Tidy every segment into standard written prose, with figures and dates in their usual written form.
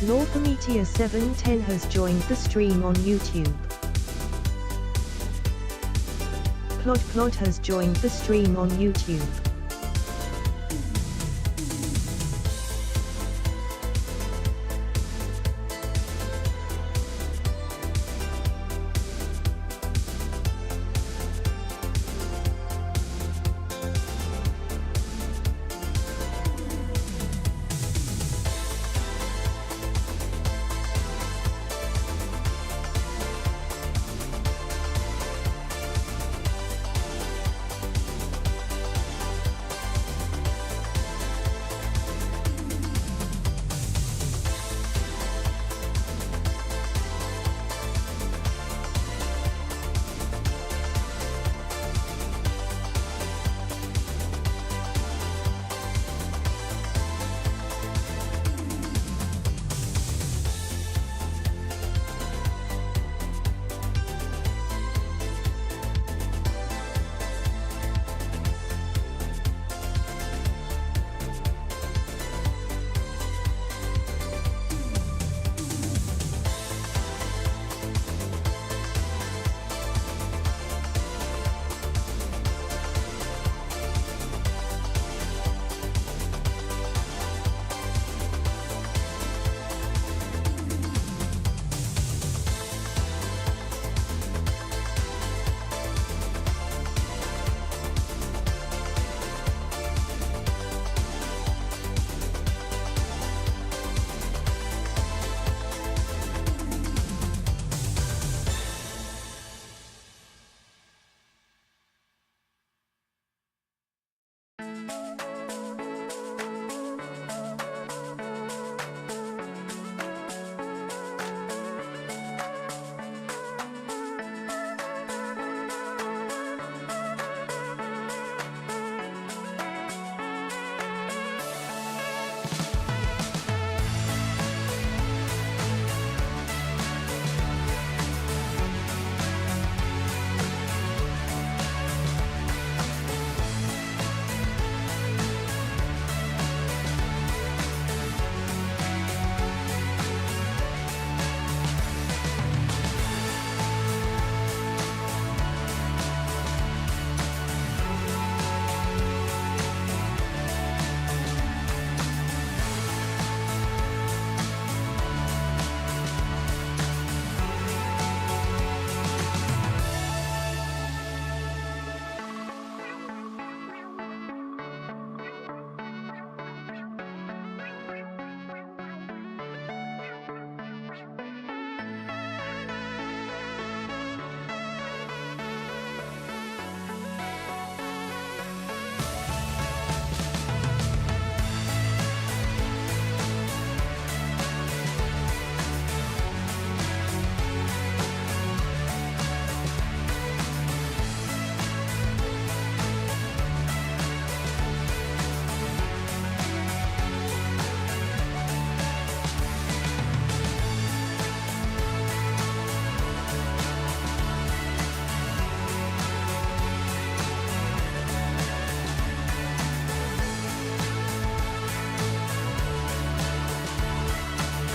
Lawfulmeteor 710 has joined the stream on YouTube. Plod has joined the stream on YouTube.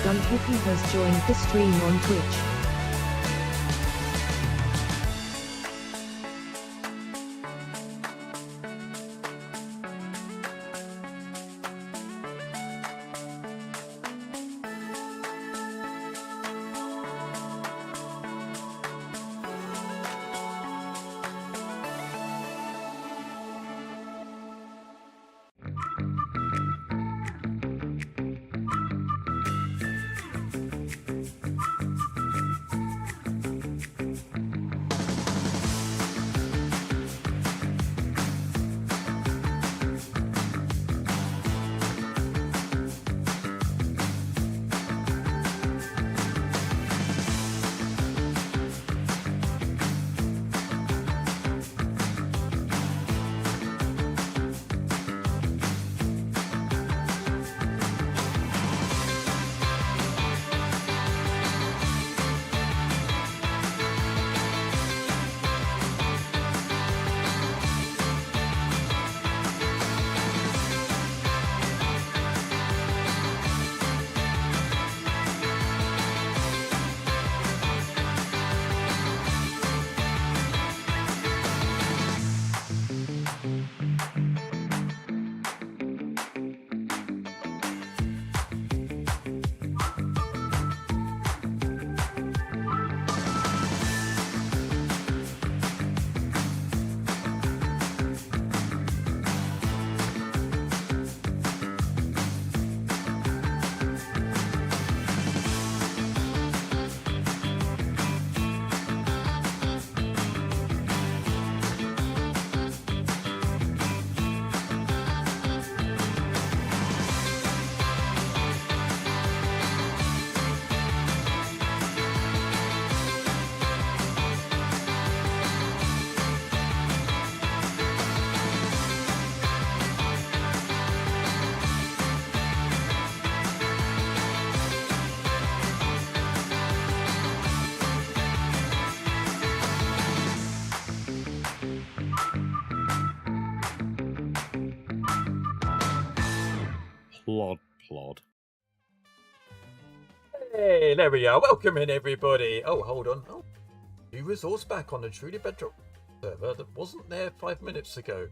Dunhippie has joined the stream on Twitch. plod. Hey, there we are. Welcome in, everybody. Oh, hold on. Oh, new resource back on the Truly Bedrock server that wasn't there 5 minutes ago.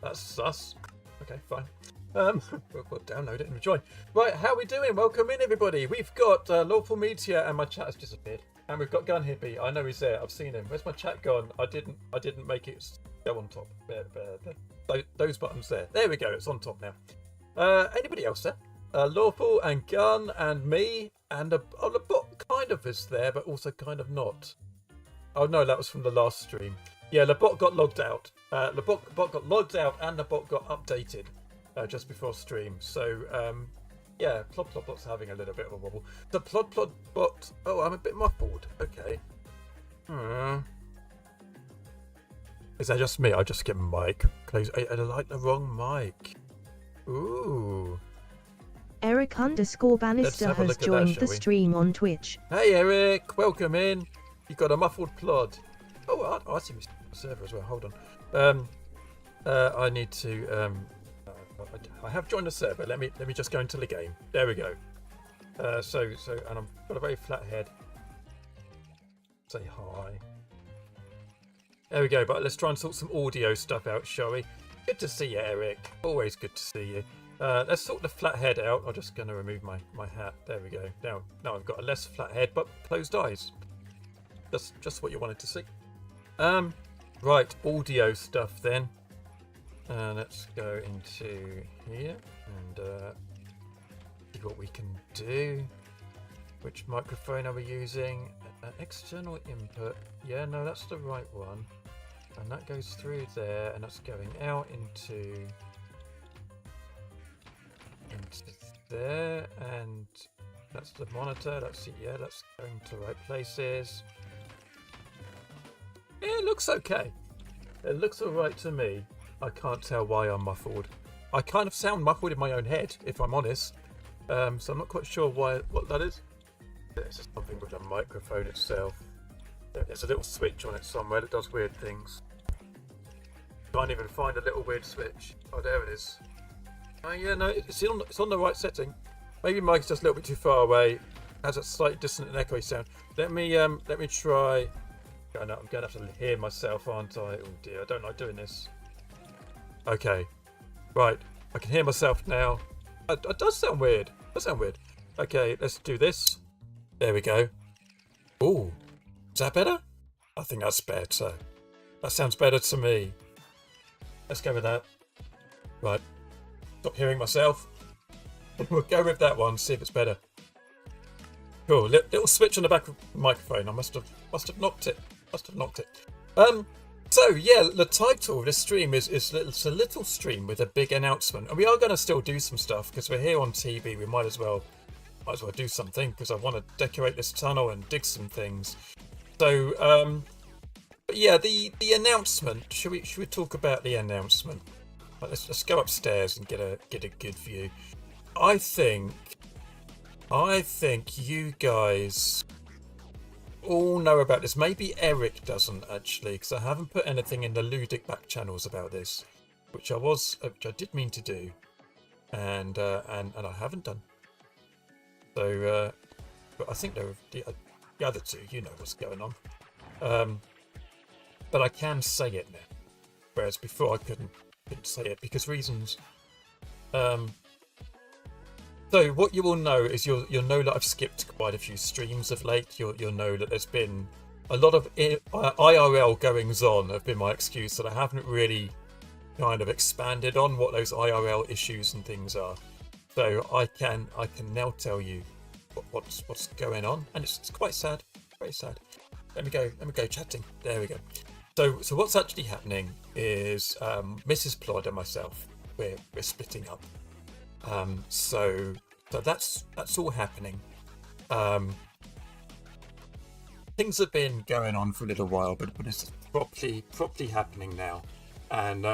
That's sus. Okay, fine. We'll download it and join. Right, how are we doing? Welcome in, everybody. We've got Lawful Meteor, and my chat has disappeared. And we've got Gun Hippie. I know he's there. I've seen him. Where's my chat gone? I didn't make it go on top. There. Those buttons there. There we go. It's on top now. Anybody else there? Lawful and Gun and me and the bot kind of is there, but also kind of not. Oh no, that was from the last stream. Yeah, the bot got logged out. The bot got logged out and the bot got updated just before stream. So yeah, Plod Bot's having a little bit of a wobble. The Plod Bot. Oh, I'm a bit muffled. Okay. Is that just me? I just get mic close. I like the wrong mic. Ooh. Eric_Bannister has joined the stream on Twitch. Hey Eric, welcome in. You've got a muffled plod. Oh, I see my server as well. Hold on. I need to. I have joined the server. Let me just go into the game. There we go. So, and I've got a very flat head. Say hi. There we go. But let's try and sort some audio stuff out, shall we? Good to see you, Eric. Always good to see you. Let's sort the flat head out. I'm just going to remove my hat. There we go. Now I've got a less flat head, but closed eyes. That's just what you wanted to see. Right, audio stuff then. Let's go into here and see what we can do. Which microphone are we using? External input. Yeah, no, that's the right one. And that goes through there, and that's going out into there, and that's the monitor. That's it. Yeah, that's going to the right places. Yeah, it looks okay. It looks alright to me. I can't tell why I'm muffled. I kind of sound muffled in my own head, if I'm honest. So I'm not quite sure what that is. There's just something with the microphone itself. There's a little switch on it somewhere that does weird things. Can't even find a little weird switch. Oh, there it is. Oh yeah, no, it's on the right setting. Maybe mic's just a little bit too far away. Has a slightly distant and echoey sound. Let me try. Oh, no, I'm gonna have to hear myself, aren't I? Oh dear, I don't like doing this. Okay, right. I can hear myself now. It does sound weird. Okay, let's do this. There we go. Ooh, is that better? I think that's better. That sounds better to me. Let's go with that. Right. Stop hearing myself. We'll go with that one, see if it's better. Cool. Little switch on the back of the microphone. I must have knocked it. So yeah, the title of this stream is it's a little stream with a big announcement, and we are going to still do some stuff because we're here on TV. We might as well do something because I want to decorate this tunnel and dig some things. So but yeah, the announcement. Should we talk about the announcement? Let's go upstairs and get a good view. I think you guys all know about this. Maybe Eric doesn't actually, because I haven't put anything in the Ludic back channels about this, which I did mean to do, and I haven't done. So, but I think the other two, you know what's going on. But I can say it now, whereas before I couldn't say it because reasons. So what you will know is you'll know that I've skipped quite a few streams of late. You'll know that there's been a lot of IRL goings on have been my excuse, that I haven't really kind of expanded on what those IRL issues and things are. So I can now tell you what's going on, and it's quite sad, very sad. Let me go chatting. There we go. So what's actually happening is Mrs. Plod and myself, we're splitting up. So that's all happening. Things have been going on for a little while, but it's properly happening now. And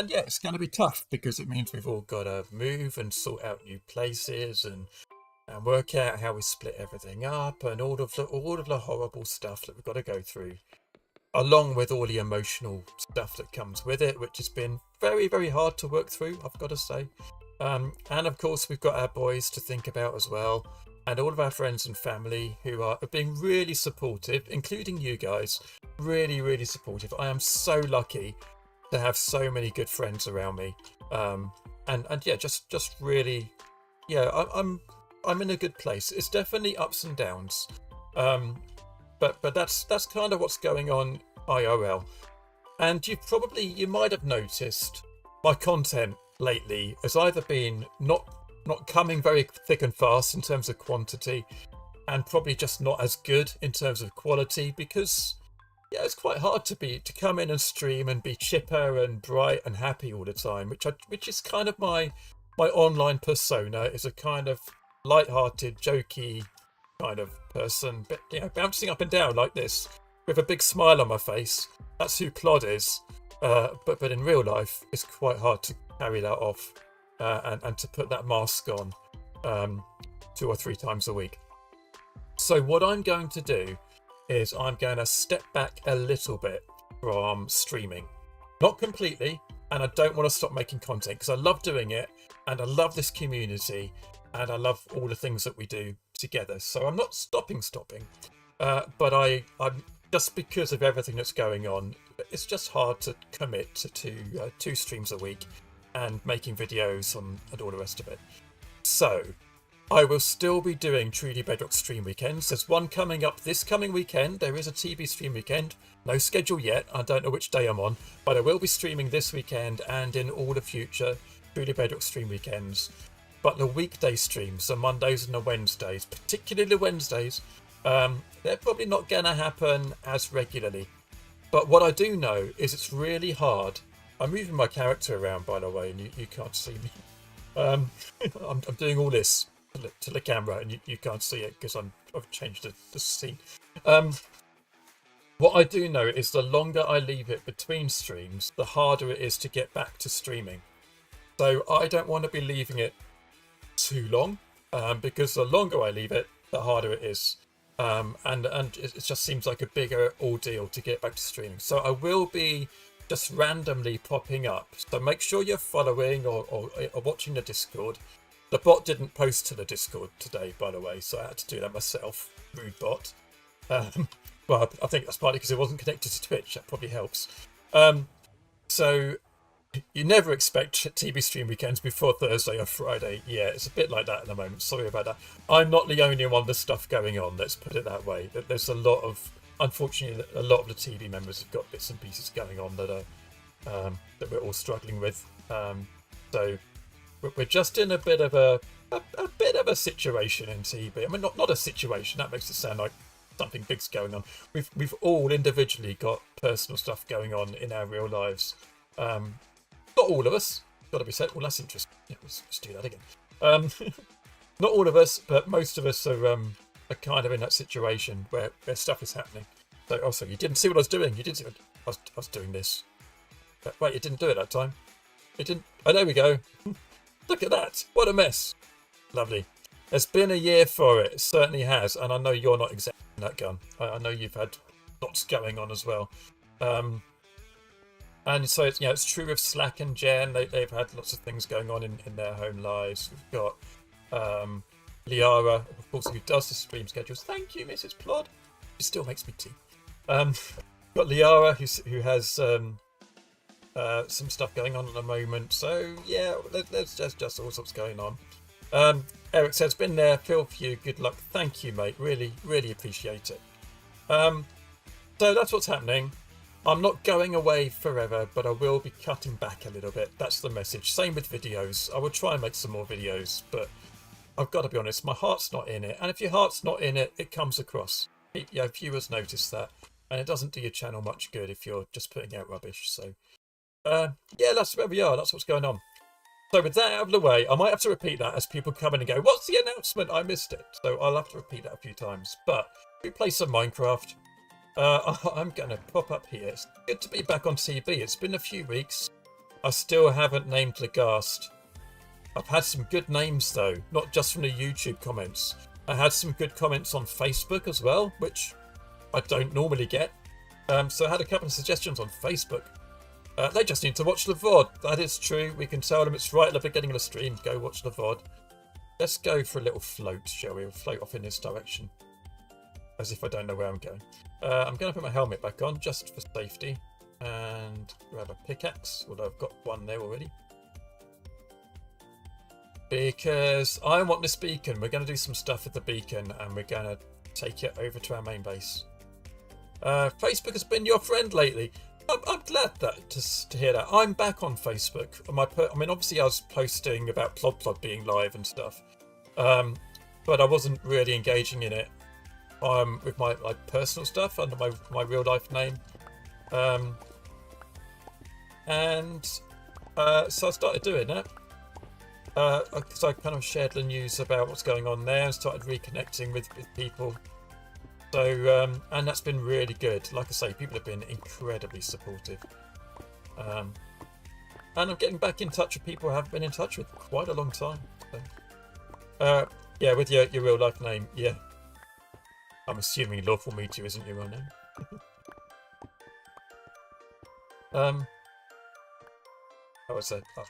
yeah, it's going to be tough because it means we've all got to move and sort out new places and work out how we split everything up and all of the horrible stuff that we've got to go through, along with all the emotional stuff that comes with it, which has been very, very hard to work through, I've got to say. And of course, we've got our boys to think about as well, and all of our friends and family who are being really supportive, including you guys. Really, really supportive. I am so lucky to have so many good friends around me. And yeah, just really, yeah, I'm in a good place. It's definitely ups and downs. But that's kind of what's going on IRL. And you might have noticed my content lately has either been not coming very thick and fast in terms of quantity, and probably just not as good in terms of quality, because yeah, it's quite hard to come in and stream and be chipper and bright and happy all the time, which is kind of my online persona, is a kind of light-hearted, jokey kind of person, but bouncing up and down like this with a big smile on my face. That's who Plod is. But in real life, it's quite hard to carry that off and to put that mask on 2 or 3 times a week. So what I'm going to do is I'm going to step back a little bit from streaming. Not completely, and I don't want to stop making content because I love doing it, and I love this community, and I love all the things that we do together. So I'm not stopping, but I'm just because of everything that's going on, it's just hard to commit to two streams a week and making videos and all the rest of it. So I will still be doing Truly Bedrock stream weekends. There's one coming up this coming weekend. There is a TB stream weekend. No schedule yet. I don't know which day I'm on, but I will be streaming this weekend and in all the future Truly Bedrock stream weekends. But the weekday streams, the Mondays and the Wednesdays, particularly the Wednesdays, they're probably not going to happen as regularly. But what I do know is it's really hard. I'm moving my character around, by the way, and you can't see me. I'm doing all this to the camera, and you can't see it because I've changed the scene. What I do know is the longer I leave it between streams, the harder it is to get back to streaming. So I don't want to be leaving it too long, because the longer I leave it, the harder it is. And it just seems like a bigger ordeal to get back to streaming. So I will be just randomly popping up. So make sure you're following or watching the Discord. The bot didn't post to the Discord today, by the way, so I had to do that myself. Rude bot. Well, I think that's partly because it wasn't connected to Twitch. That probably helps. So you never expect TB stream weekends before Thursday or Friday. Yeah, it's a bit like that at the moment. Sorry about that. I'm not the only one with stuff going on. Let's put it that way. There's a lot of, unfortunately, a lot of the TB members have got bits and pieces going on that are that we're all struggling with. So we're just in a bit of a situation in TB. I mean, not a situation. That makes it sound like something big's going on. We've all individually got personal stuff going on in our real lives. Not all of us, got to be said. Well, that's interesting. Yeah, let's do that again. Not all of us, but most of us are kind of in that situation where stuff is happening. So, also, you didn't see what I was doing. You didn't see what I was doing this. But, wait, you didn't do it that time. It didn't. Oh, there we go. Look at that. What a mess. Lovely. It's been a year for it. It certainly has. And I know you're not exempt from that, Gun. I know you've had lots going on as well. And so it's true with Slack and Jen. They've had lots of things going on in their home lives. We've got Liara, of course, who does the stream schedules. Thank you, Mrs. Plod. She still makes me tea. Got Liara, who has some stuff going on at the moment. So yeah, there's just all sorts going on. Eric says, been there, feel for you, good luck. Thank you, mate. Really, really appreciate it. So that's what's happening. I'm not going away forever, but I will be cutting back a little bit. That's the message. Same with videos. I will try and make some more videos, but I've got to be honest, my heart's not in it. And if your heart's not in it, it comes across. Viewers notice that. And it doesn't do your channel much good if you're just putting out rubbish. So, yeah, that's where we are. That's what's going on. So with that out of the way, I might have to repeat that as people come in and go, what's the announcement? I missed it. So I'll have to repeat that a few times. But we play some Minecraft. I'm going to pop up here. It's good to be back on TV. It's been a few weeks. I still haven't named Leghast. I've had some good names though, not just from the YouTube comments. I had some good comments on Facebook as well, which I don't normally get. So I had a couple of suggestions on Facebook. They just need to watch the VOD. That is true. We can tell them it's right at the beginning of the stream. Go watch the VOD. Let's go for a little float, shall we? We'll float off in this direction. As if I don't know where I'm going. I'm going to put my helmet back on just for safety. And grab a pickaxe, although I've got one there already. Because I want this beacon. We're going to do some stuff with the beacon and we're going to take it over to our main base. Facebook has been your friend lately. I'm glad to hear that. I'm back on Facebook. I mean, obviously I was posting about Plod being live and stuff. But I wasn't really engaging in it with my personal stuff under my real life name. So I started doing that. So I kind of shared the news about what's going on there and started reconnecting with people. So, and that's been really good. Like I say, people have been incredibly supportive. And I'm getting back in touch with people I haven't been in touch with quite a long time. So, yeah, with your real life name, yeah. I'm assuming Lawful Meteor isn't your real name. How was that? I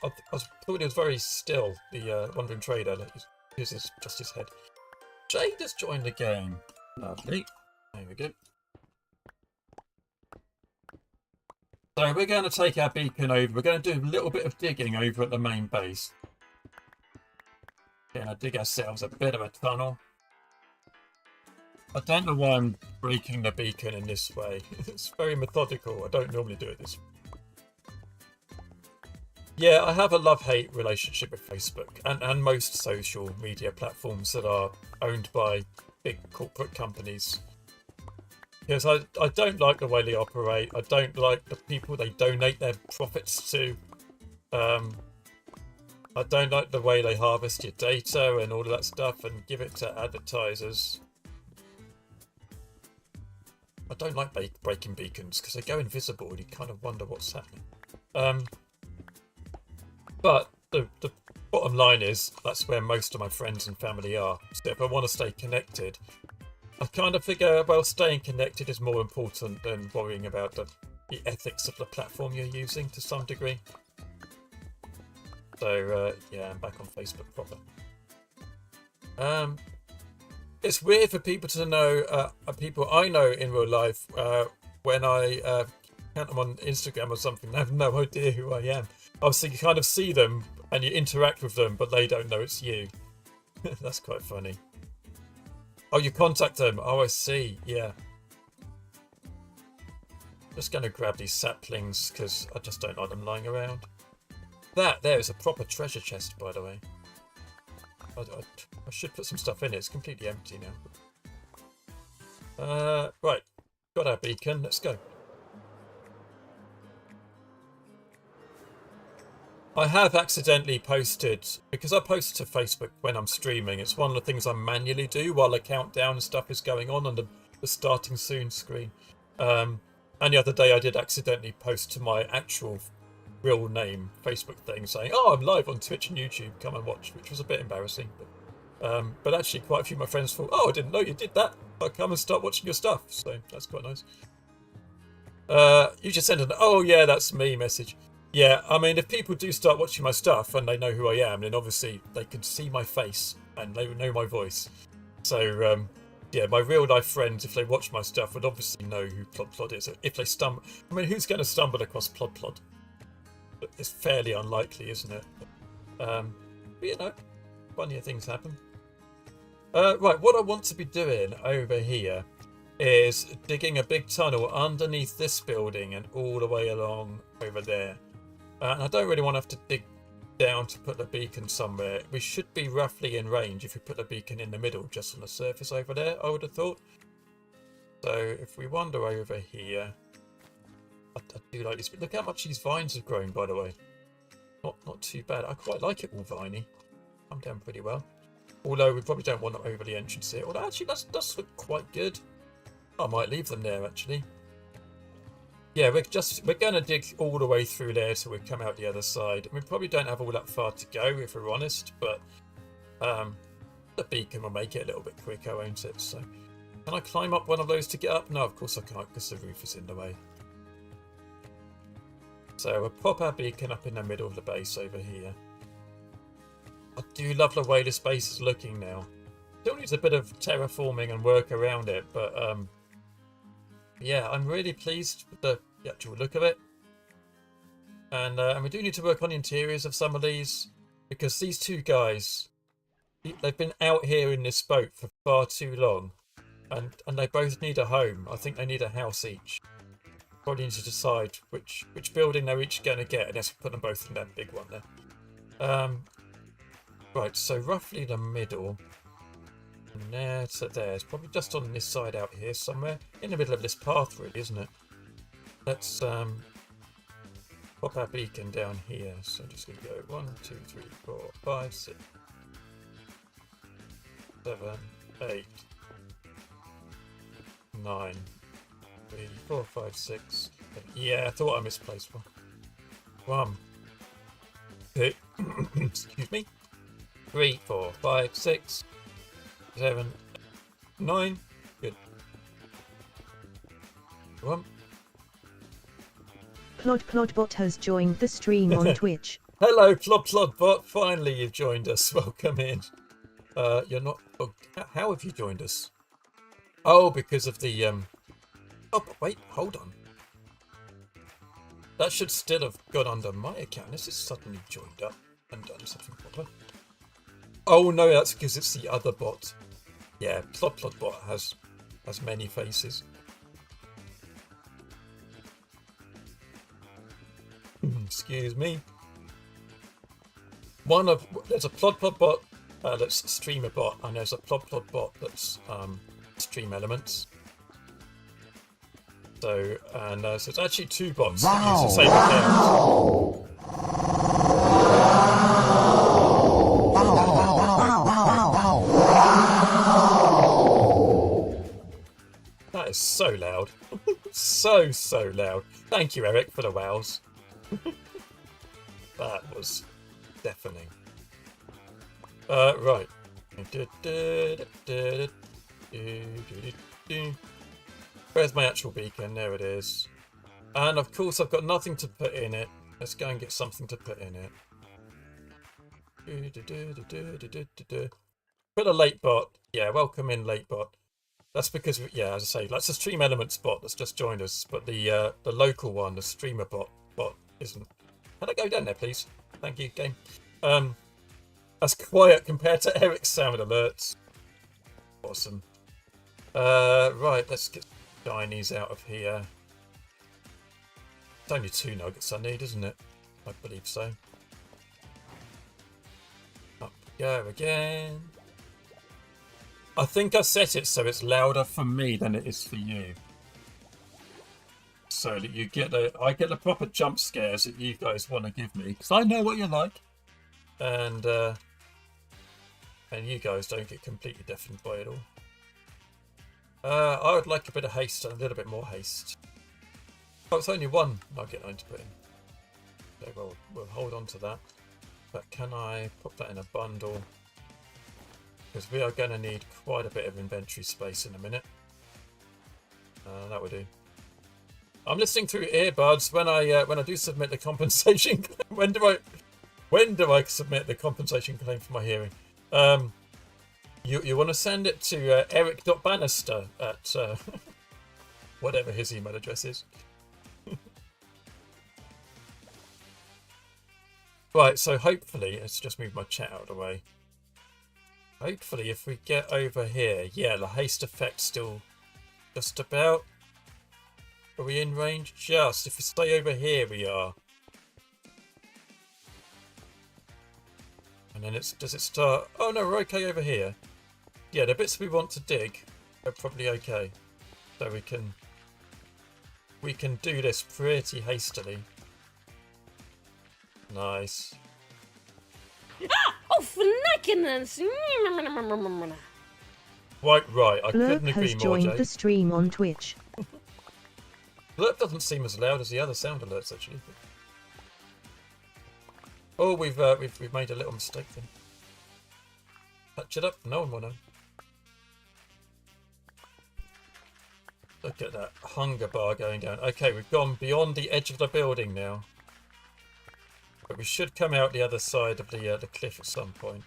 thought it was very still, the Wandering Trader that uses just his head. Jade has joined the game. Lovely. There we go. So we're going to take our beacon over. We're going to do a little bit of digging over at the main base. Going to dig ourselves a bit of a tunnel. I don't know why I'm breaking the beacon in this way. It's very methodical. I don't normally do it this way. Yeah, I have a love-hate relationship with Facebook and most social media platforms that are owned by big corporate companies. Because I don't like the way they operate. I don't like the people they donate their profits to. I don't like the way they harvest your data and all of that stuff and give it to advertisers. I don't like breaking beacons because they go invisible and you kind of wonder what's happening. But the bottom line is that's where most of my friends and family are. So if I want to stay connected, I kind of figure, well, staying connected is more important than worrying about the ethics of the platform you're using to some degree. So, yeah, I'm back on Facebook proper. It's weird for people to know, people I know in real life, when I count them on Instagram or something, they have no idea who I am. Obviously, you kind of see them and you interact with them, but they don't know it's you. That's quite funny. Oh, you contact them. Oh, I see. Yeah. Just going to grab these saplings because I just don't like them lying around. That there is a proper treasure chest, by the way. I should put some stuff in it. It's completely empty now. Right. Got our beacon. Let's go. I have accidentally posted, because I post to Facebook when I'm streaming. It's one of the things I manually do while the countdown and stuff is going on the starting soon screen. And the other day I did accidentally post to my actual real name Facebook thing saying, oh, I'm live on Twitch and YouTube, come and watch, which was a bit embarrassing. But actually quite a few of my friends thought, oh, I didn't know you did that. I'll come and start watching your stuff. So that's quite nice. You just sent an, oh yeah, that's me message. Yeah, I mean, if people do start watching my stuff and they know who I am, then obviously they can see my face and they know my voice. So, yeah, my real life friends, if they watch my stuff, would obviously know who Plod is. If they stumble, I mean, who's going to stumble across Plod? It's fairly unlikely, isn't it? But you know, funnier things happen. Right, what I want to be doing over here is digging a big tunnel underneath this building and all the way along over there. And I don't really want to have to dig down to put the beacon somewhere. We should be roughly in range if we put the beacon in the middle, just on the surface over there, I would have thought. So if we wander over here, I do like this. But look how much these vines have grown, by the way. Not too bad. I quite like it all viney. I'm down pretty well. Although we probably don't want to over the entrance here. Although actually that's look quite good. I might leave them there actually. Yeah, we're going to dig all the way through there till we come out the other side. We probably don't have all that far to go, if we're honest, but the beacon will make it a little bit quicker, won't it? So, can I climb up one of those to get up? No, of course I can't, because the roof is in the way. So we'll pop our beacon up in the middle of the base over here. I do love the way this base is looking now. Still needs a bit of terraforming and work around it, but yeah, I'm really pleased with the actual look of it. And we do need to work on the interiors of some of these, because these two guys, they've been out here in this boat for far too long, and they both need a home. I think they need a house each. Probably need to decide which building they're each going to get, and let's put them both in that big one there. Right, so roughly the middle. From there to there. It's probably just on this side out here somewhere. In the middle of this path, really, isn't it? Let's pop our beacon down here. So just going to go 1, 2, 3, 4, 5, 6, 7, 8, 9, 3, 4, 5, 6. 7. Yeah, I thought I misplaced one. 1, 2, excuse me. 3, 4, 5, 6, 7, 9. Good. 1. Plodbot has joined the stream on Twitch. Hello, Plodbot. Finally, you've joined us. Welcome in. You're not. Oh, how have you joined us? Oh, because of the Oh, but wait. Hold on. That should still have gone under my account. This is suddenly joined up and done something proper. Oh no, that's because it's the other bot. Yeah, Plodbot has many faces. Excuse me. There's a Plodbot bot that's streamer bot, and there's a Plodbot bot that's stream elements. So so it's actually two bots that use the same account. That is so loud. so loud. Thank you, Eric, for the wows. That was deafening. Right. Where's my actual beacon? There it is. And of course I've got nothing to put in it. Let's go and get something to put in it. Put a late bot. Yeah, welcome in, late bot. That's because, yeah, as I say, that's a Stream Elements bot that's just joined us, but the local one, the streamer bot isn't. Can I go down there, please? Thank you, game. That's quiet compared to Eric's sound alerts. Awesome. Right, let's get shinies out of here. It's only 2 nuggets I need, isn't it? I believe so. Up we go again. I think I set it so it's louder for me than it is for you. So that you get I get the proper jump scares that you guys want to give me. Because I know what you're like. And you guys don't get completely deafened by it all. I would like a bit of haste, a little bit more haste. Oh, it's only 1 nugget I need to put in. So we'll hold on to that. But can I put that in a bundle? Because we are going to need quite a bit of inventory space in a minute. That would do. I'm listening through earbuds when I do submit the compensation claim. When do I submit the compensation claim for my hearing? You want to send it to eric.bannister at whatever his email address is. Right, so hopefully, let's just move my chat out of the way. Hopefully, if we get over here, yeah, the haste effect still just about. Are we in range? Just. If we stay over here, we are. And then does it start? Oh no, we're okay over here. Yeah, the bits we want to dig are probably okay. So we can do this pretty hastily. Nice. Ah! Oh, flickiness! Right. I couldn't Blurp agree has more, joined Jay. the stream on Twitch. Blurp doesn't seem as loud as the other sound alerts, actually. Oh, we've made a little mistake then. Patch it up. No one will know. Look at that hunger bar going down. Okay, we've gone beyond the edge of the building now. But we should come out the other side of the cliff at some point.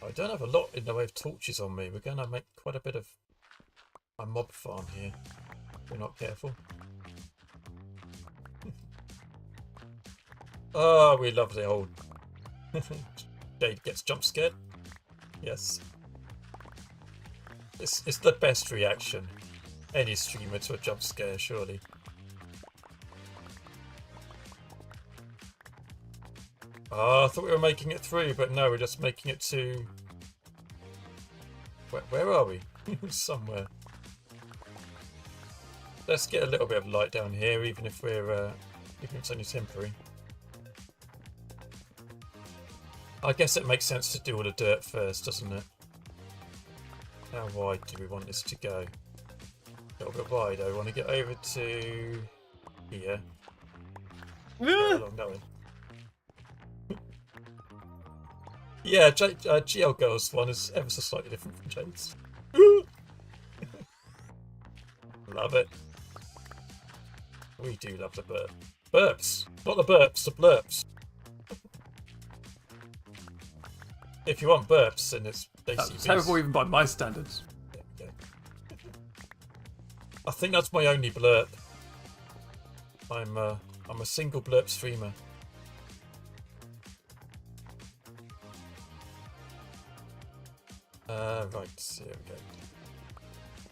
I don't have a lot in the way of torches on me. We're going to make quite a bit of a mob farm here. If we're not careful. Oh, we love the old... Jade gets jump scared. Yes. It's the best reaction. Any streamer to a jump scare, surely. Oh, I thought we were making it through, but no, we're just making it to... Where are we? Somewhere. Let's get a little bit of light down here, even if we're... even if it's only temporary. I guess it makes sense to do all the dirt first, doesn't it? How wide do we want this to go? A little bit wide. I want to get over to here. Along that way. Yeah, GL Girls one is ever so slightly different from Jade's. Love it. We do love the burps. Not the burps, the blurps. If you want burps, then it's basically... That's terrible even by my standards. Yeah. I think that's my only blurp. I'm a single blurp streamer. Right, here we go.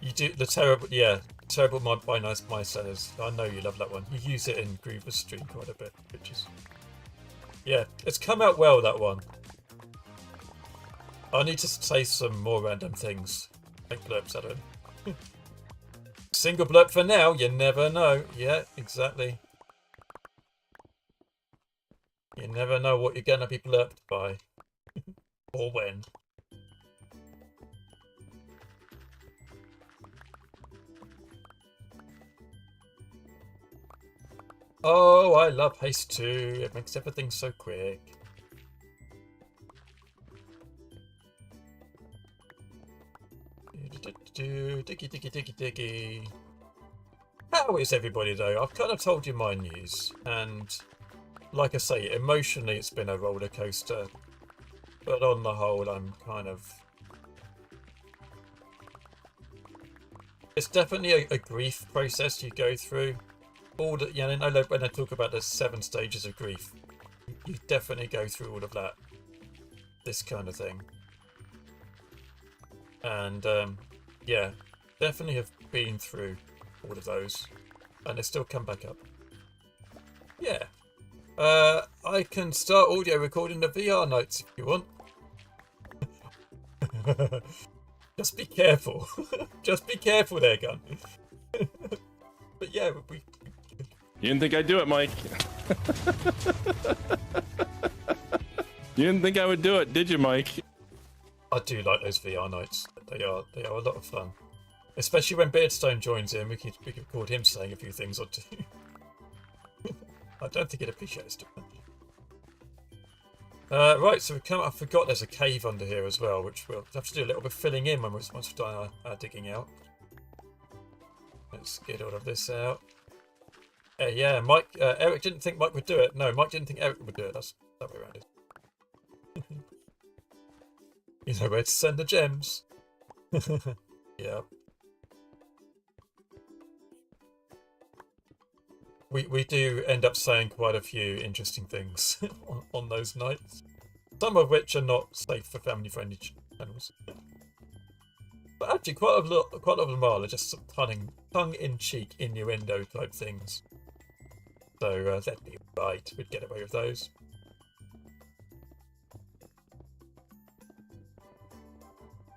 You do the terrible, yeah, terrible by nice my sellers. I know you love that one. You use it in Groover's stream quite a bit, which is... Yeah, it's come out well, that one. I need to say some more random things. Make blurps out of it. Single blurp for now, you never know. Yeah, exactly. You never know what you're gonna be blurped by. Or when. Oh, I love haste too. It makes everything so quick. Diggy. How is everybody though? I've kind of told you my news, and like I say, emotionally it's been a roller coaster, but on the whole I'm kind of... It's definitely a grief process you go through. All the, you know, when I talk about the 7 stages of grief, you definitely go through all of that. This kind of thing. And yeah, definitely have been through all of those, and they still come back up. Yeah, I can start audio recording the VR nights if you want. Just be careful. Just be careful there, Gun. But yeah, we... You didn't think I'd do it, Mike. You didn't think I would do it, did you, Mike? I do like those VR nights. They are a lot of fun. Especially when Beardstone joins in, we could record him saying a few things or two. I don't think he'd appreciate this too much. Right, so I forgot there's a cave under here as well, which we'll have to do a little bit of filling in once we've done our digging out. Let's get all of this out. Yeah, Mike. Eric didn't think Mike would do it. No, Mike didn't think Eric would do it. That's that way around it. You know where to send the gems. Yeah. We do end up saying quite a few interesting things on those nights. Some of which are not safe for family-friendly channels. But actually, quite a lot of them are just some tongue-in-cheek innuendo type things. So that'd be right. We'd get away with those.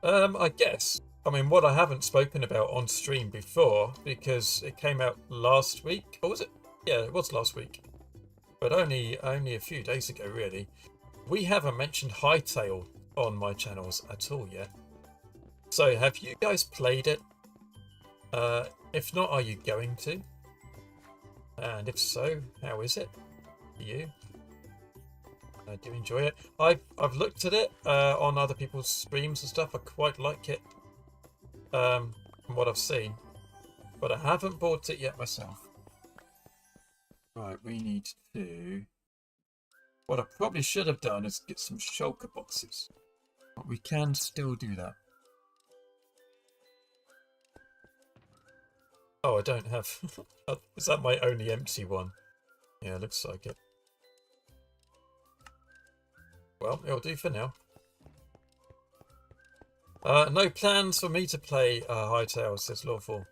I guess. I mean, what I haven't spoken about on stream before, because it came out last week. Or was it? Yeah, it was last week. But only a few days ago, really. We haven't mentioned Hytale on my channels at all yet. So, have you guys played it? If not, are you going to? And if so, how is it for you? I do enjoy it. I've looked at it on other people's streams and stuff. I quite like it from what I've seen, but I haven't bought it yet myself. Right, we need to What I probably should have done is get some shulker boxes. But we can still do that. Oh, I don't have... Is that my only empty one? Yeah, looks like it. Well, it'll do for now. No plans for me to play Hytale, says Lawful.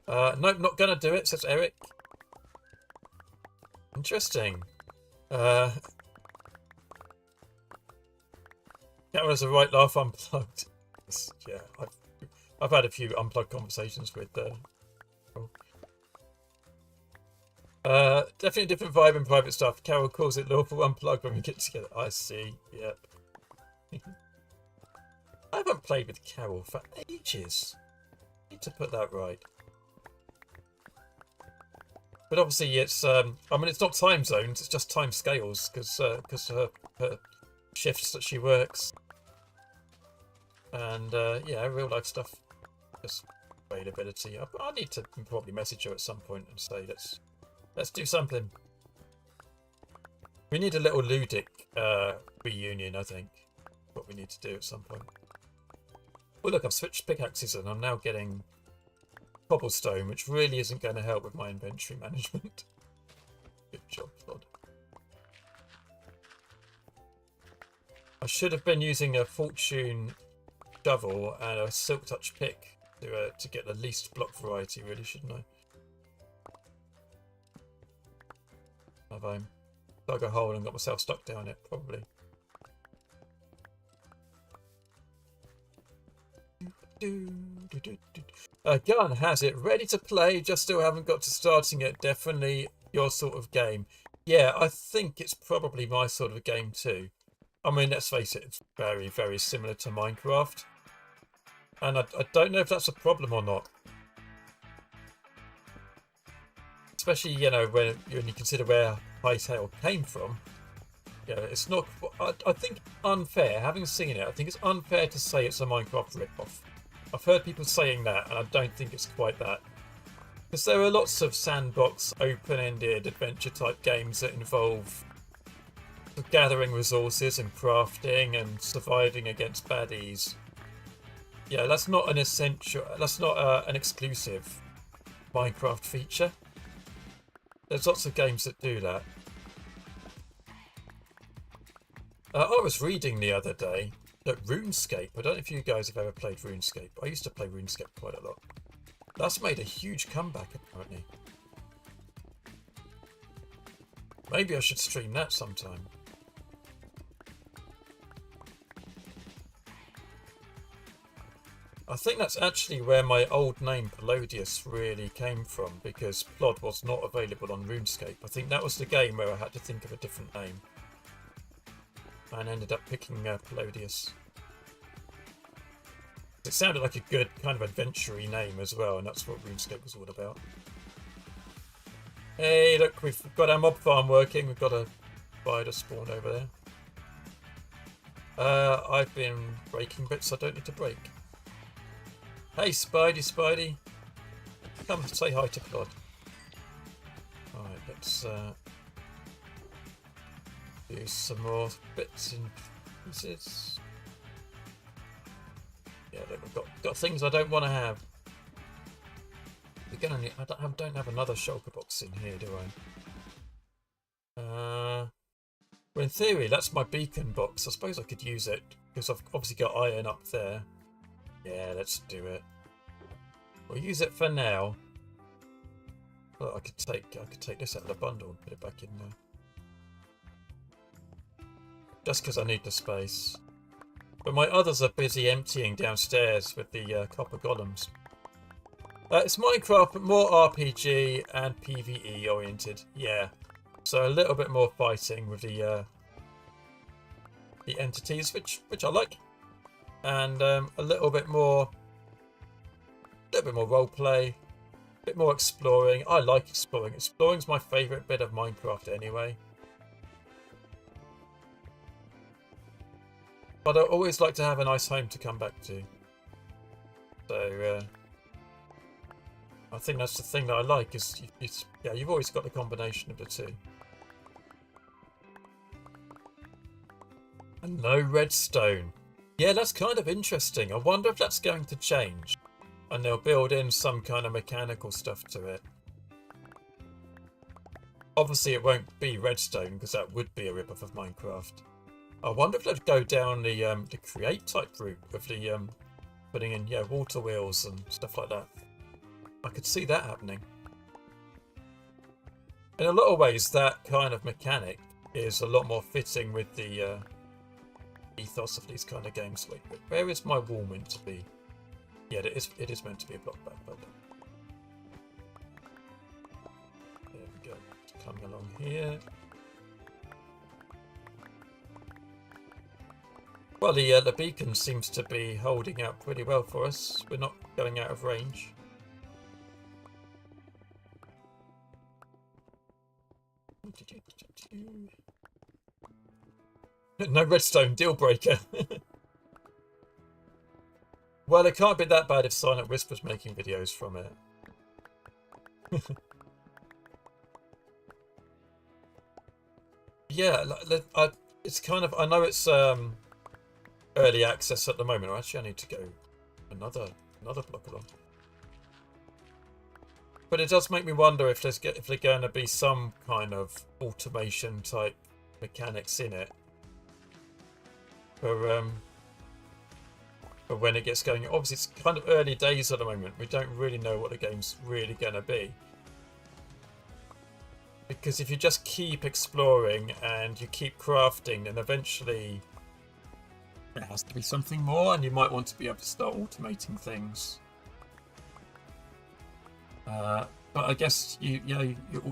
Nope, not gonna do it, says Eric. Interesting. Camera's a right laugh unplugged. Yeah, I've had a few unplugged conversations with definitely a different vibe in private stuff. Carol calls it Lawful Unplugged when we get together. I see, yep. I haven't played with Carol for ages. Need to put that right. But obviously it's, I mean, it's not time zones, it's just time scales, because her shifts that she works. And, yeah, real life stuff. Just availability. I need to probably message her at some point and say, let's do something. We need a little ludic reunion, I think. What we need to do at some point. Well, look, I've switched pickaxes and I'm now getting cobblestone, which really isn't going to help with my inventory management. Good job, Plod. I should have been using a fortune shovel and a silk touch pick to get the least block variety, really, shouldn't I? Have I dug a hole and got myself stuck down it? Probably. Gun has it ready to play, just still haven't got to starting it. Definitely your sort of game. Yeah, I think it's probably my sort of game too. I mean, let's face it, it's very, very similar to Minecraft. And I don't know if that's a problem or not. Especially, you know, when you consider where Hytale came from. Yeah, it's not... I think unfair, having seen it, I think it's unfair to say it's a Minecraft rip-off. I've heard people saying that, and I don't think it's quite that. Because there are lots of sandbox, open-ended, adventure-type games that involve gathering resources and crafting and surviving against baddies. Yeah, that's not an essential... That's not an exclusive Minecraft feature. There's lots of games that do that. I was reading the other day that RuneScape, I don't know if you guys have ever played RuneScape. I used to play RuneScape quite a lot. That's made a huge comeback, apparently. Maybe I should stream that sometime. I think that's actually where my old name Pelodius really came from, because Plod was not available on RuneScape. I think that was the game where I had to think of a different name. And ended up picking Pelodius. It sounded like a good kind of adventure-y name as well, and that's what RuneScape was all about. Hey, look, we've got our mob farm working. We've got a spider spawned over there. I've been breaking bits I don't need to break. Hey, Spidey. Come say hi to Plod. Alright, let's do some more bits and pieces. Yeah, look, I've got things I don't want to have. We're gonna need, I don't have another shulker box in here, do I? Well, in theory, that's my beacon box. I suppose I could use it because I've obviously got iron up there. Yeah, let's do it. We'll use it for now. Well, I could take this out of the bundle and put it back in there. Just because I need the space. But my others are busy emptying downstairs with the copper golems. It's Minecraft, but more RPG and PvE oriented. Yeah, so a little bit more fighting with the entities, which I like, and a little bit more roleplay, a bit more exploring. I like exploring. Exploring's my favourite bit of Minecraft anyway. But I always like to have a nice home to come back to. So I think that's the thing that I like is yeah, you've always got the combination of the two. And no redstone. Yeah, that's kind of interesting. I wonder if that's going to change. And they'll build in some kind of mechanical stuff to it. Obviously it won't be redstone, because that would be a rip-off of Minecraft. I wonder if they'd go down the create type route with the putting in water wheels and stuff like that. I could see that happening. In a lot of ways, that kind of mechanic is a lot more fitting with the ethos of these kind of games. Wait, where is my wall meant to be? Yeah, it is meant to be a block back building. There we go. It's coming along here. Well, the beacon seems to be holding out pretty well for us. We're not going out of range. No redstone, deal breaker. Well, it can't be that bad if Silent Whisper's making videos from it. Yeah, it's kind of, I know it's early access at the moment. Or actually, I need to go another block along. But it does make me wonder if there's going to be some kind of automation type mechanics in it for when it gets going. Obviously, it's kind of early days at the moment. We don't really know what the game's really going to be. Because if you just keep exploring and you keep crafting, then eventually there has to be something more, and you might want to be able to start automating things. But I guess you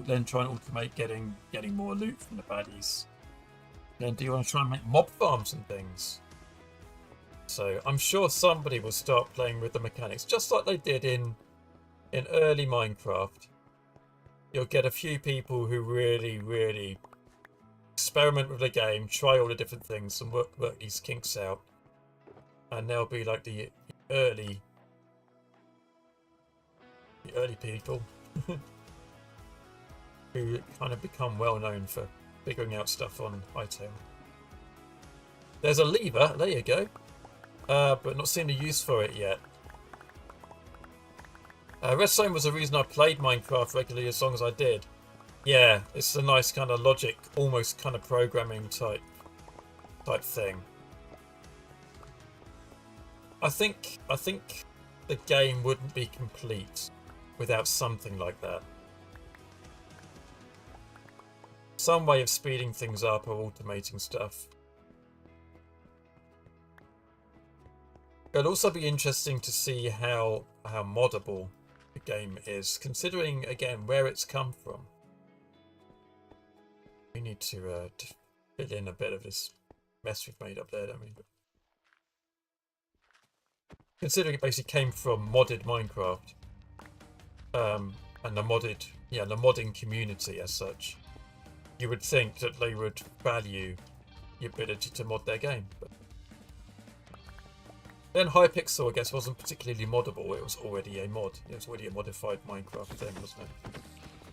then try and automate getting more loot from the baddies. Then do you want to try and make mob farms and things? So I'm sure somebody will start playing with the mechanics, just like they did in early Minecraft. You'll get a few people who really experiment with the game, try all the different things, and work these kinks out. And they'll be like the early people who kind of become well known for figuring out stuff on Hytale. There's a lever, there you go, but not seeing the use for it yet. Redstone was the reason I played Minecraft regularly as long as I did. Yeah, it's a nice kind of logic, almost kind of programming type thing. I think the game wouldn't be complete without something like that. Some way of speeding things up or automating stuff. It'll also be interesting to see how moddable the game is, considering again where it's come from. We need to fill in a bit of this mess we've made up there, don't we? Considering it basically came from modded Minecraft, and the modding community as such, you would think that they would value the ability to mod their game. But then Hypixel, I guess, wasn't particularly moddable. It was already a mod. It was already a modified Minecraft thing, wasn't it?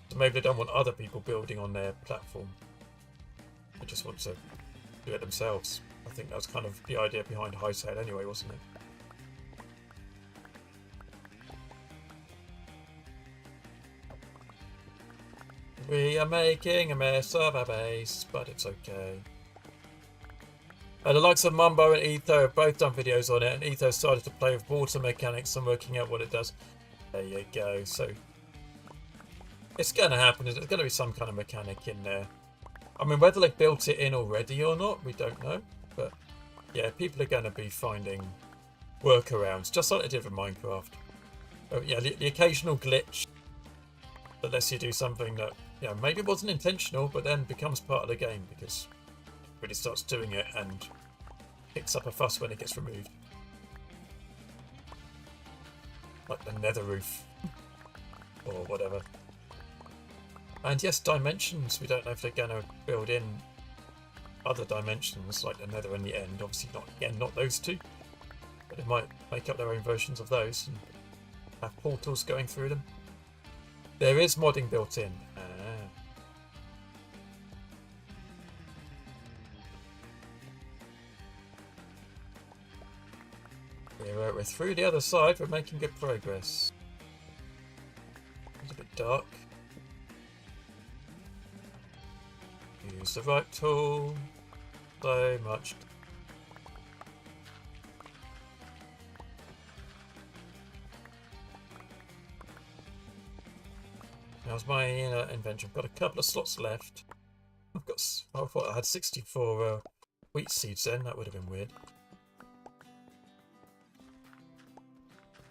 So maybe they don't want other people building on their platform. They just want to do it themselves. I think that was kind of the idea behind Hytale anyway, wasn't it? We are making a mess of our base, but it's okay. The likes of Mumbo and Etho have both done videos on it, and Etho started to play with water mechanics and working out what it does. There you go. So it's going to happen. There's going to be some kind of mechanic in there. I mean, whether they built it in already or not, we don't know. But yeah, people are going to be finding workarounds, just like they did with Minecraft. Yeah, the occasional glitch that lets you do something that, you know, maybe wasn't intentional, but then becomes part of the game because it really starts doing it and picks up a fuss when it gets removed. Like the nether roof or whatever. And yes, dimensions. We don't know if they're going to build in other dimensions like the nether and the end. Obviously not those two, but they might make up their own versions of those and have portals going through them. There is modding built in. We're through the other side. We're making good progress. It's a bit dark. Use the right tool. So much. How's my inventory? I've got a couple of slots left. I've got. I thought I had 64 wheat seeds then. That would have been weird.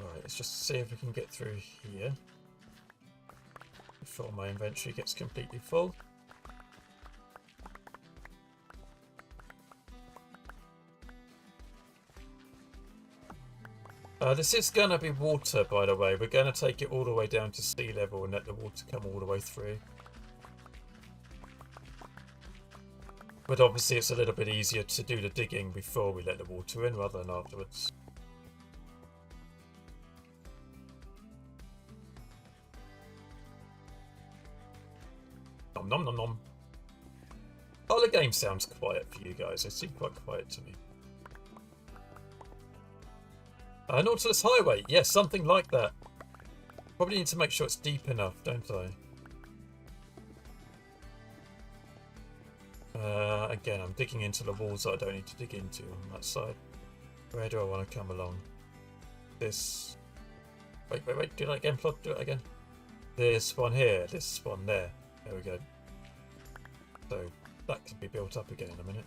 Right, let's just see if we can get through here before my inventory gets completely full. This is going to be water, by the way. We're going to take it all the way down to sea level and let the water come all the way through. But obviously it's a little bit easier to do the digging before we let the water in rather than afterwards. Nom nom nom nom. Oh, the game sounds quiet for you guys. It seemed quite quiet to me. Nautilus Highway. Yes, something like that. Probably need to make sure it's deep enough, don't I? Again, I'm digging into the walls that I don't need to dig into on that side. Where do I want to come along? This... Wait, do that again, plot, do it again. This one here, this one there. There we go. So, that can be built up again in a minute.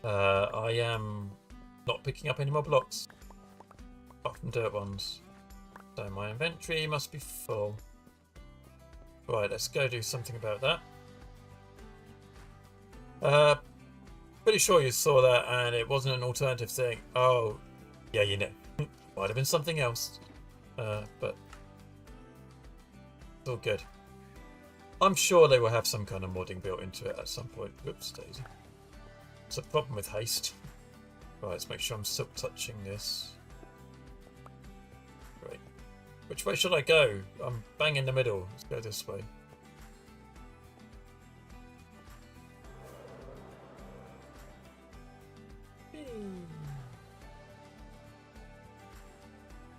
I am not picking up any more blocks, apart from dirt ones. So my inventory must be full. Right, let's go do something about that. Pretty sure you saw that and it wasn't an alternative thing. Oh, yeah, you know. Might have been something else. But it's all good. I'm sure they will have some kind of modding built into it at some point. Whoops, Daisy. It's a problem with haste. Right, let's make sure I'm still touching this. Great. Which way should I go? I'm bang in the middle. Let's go this way.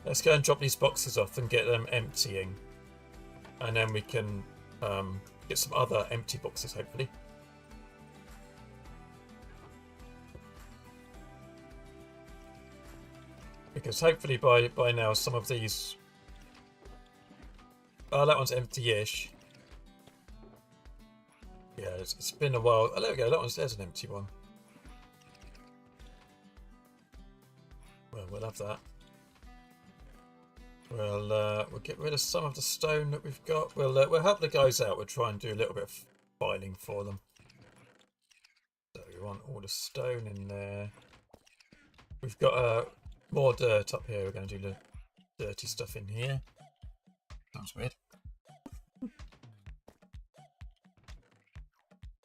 Let's go and drop these boxes off and get them emptying. And then we can get some other empty boxes, hopefully. Because hopefully by now some of these... Oh, that one's empty-ish. Yeah, it's been a while. Oh, there we go. There's an empty one. Well, we'll have that. We'll get rid of some of the stone that we've got. We'll help the guys out. We'll try and do a little bit of filing for them. So we want all the stone in there. We've got more dirt up here. We're going to do the dirty stuff in here. Sounds weird.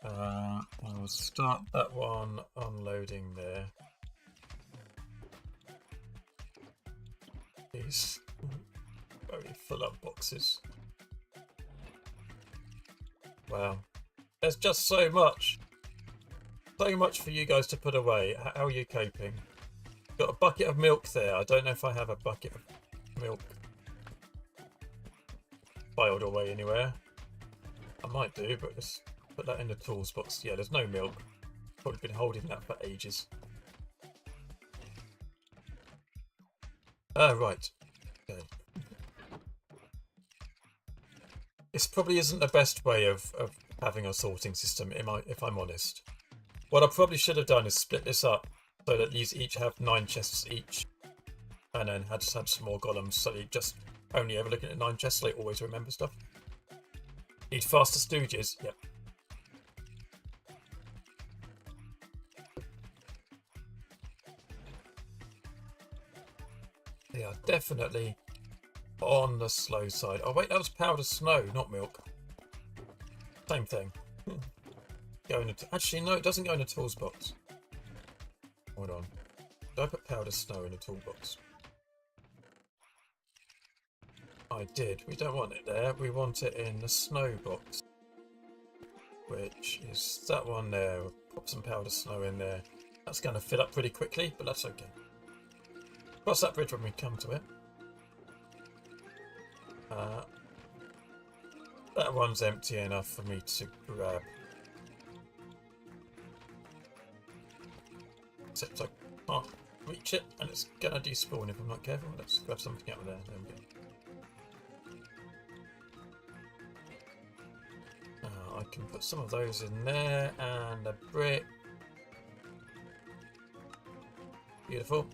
I'll start that one unloading there. These very full up boxes. Wow. There's just so much. So much for you guys to put away. How are you coping? Got a bucket of milk there. I don't know if I have a bucket of milk filed away anywhere. I might do, but just put that in the tools box. Yeah, there's no milk. Probably been holding that for ages. Right. Okay. This probably isn't the best way of having a sorting system, if I'm honest. What I probably should have done is split this up so that these each have 9 chests each, and then just had some more golems, so you just only ever looking at 9 chests, so they always remember stuff. Need faster stooges? Yep. They are definitely on the slow side. Oh wait, that was powdered snow, not milk. Same thing. Actually, no, it doesn't go in the tools box. Hold on. Did I put powdered snow in the toolbox? I did. We don't want it there. We want it in the snow box. which is that one there. We'll pop some powder snow in there. That's going to fill up pretty quickly, but that's okay. Cross that bridge when we come to it. That one's empty enough for me to grab. Except I can't reach it, and it's gonna despawn if I'm not careful. Let's grab something out of there. There we go. I can put some of those in there, and a brick. Beautiful.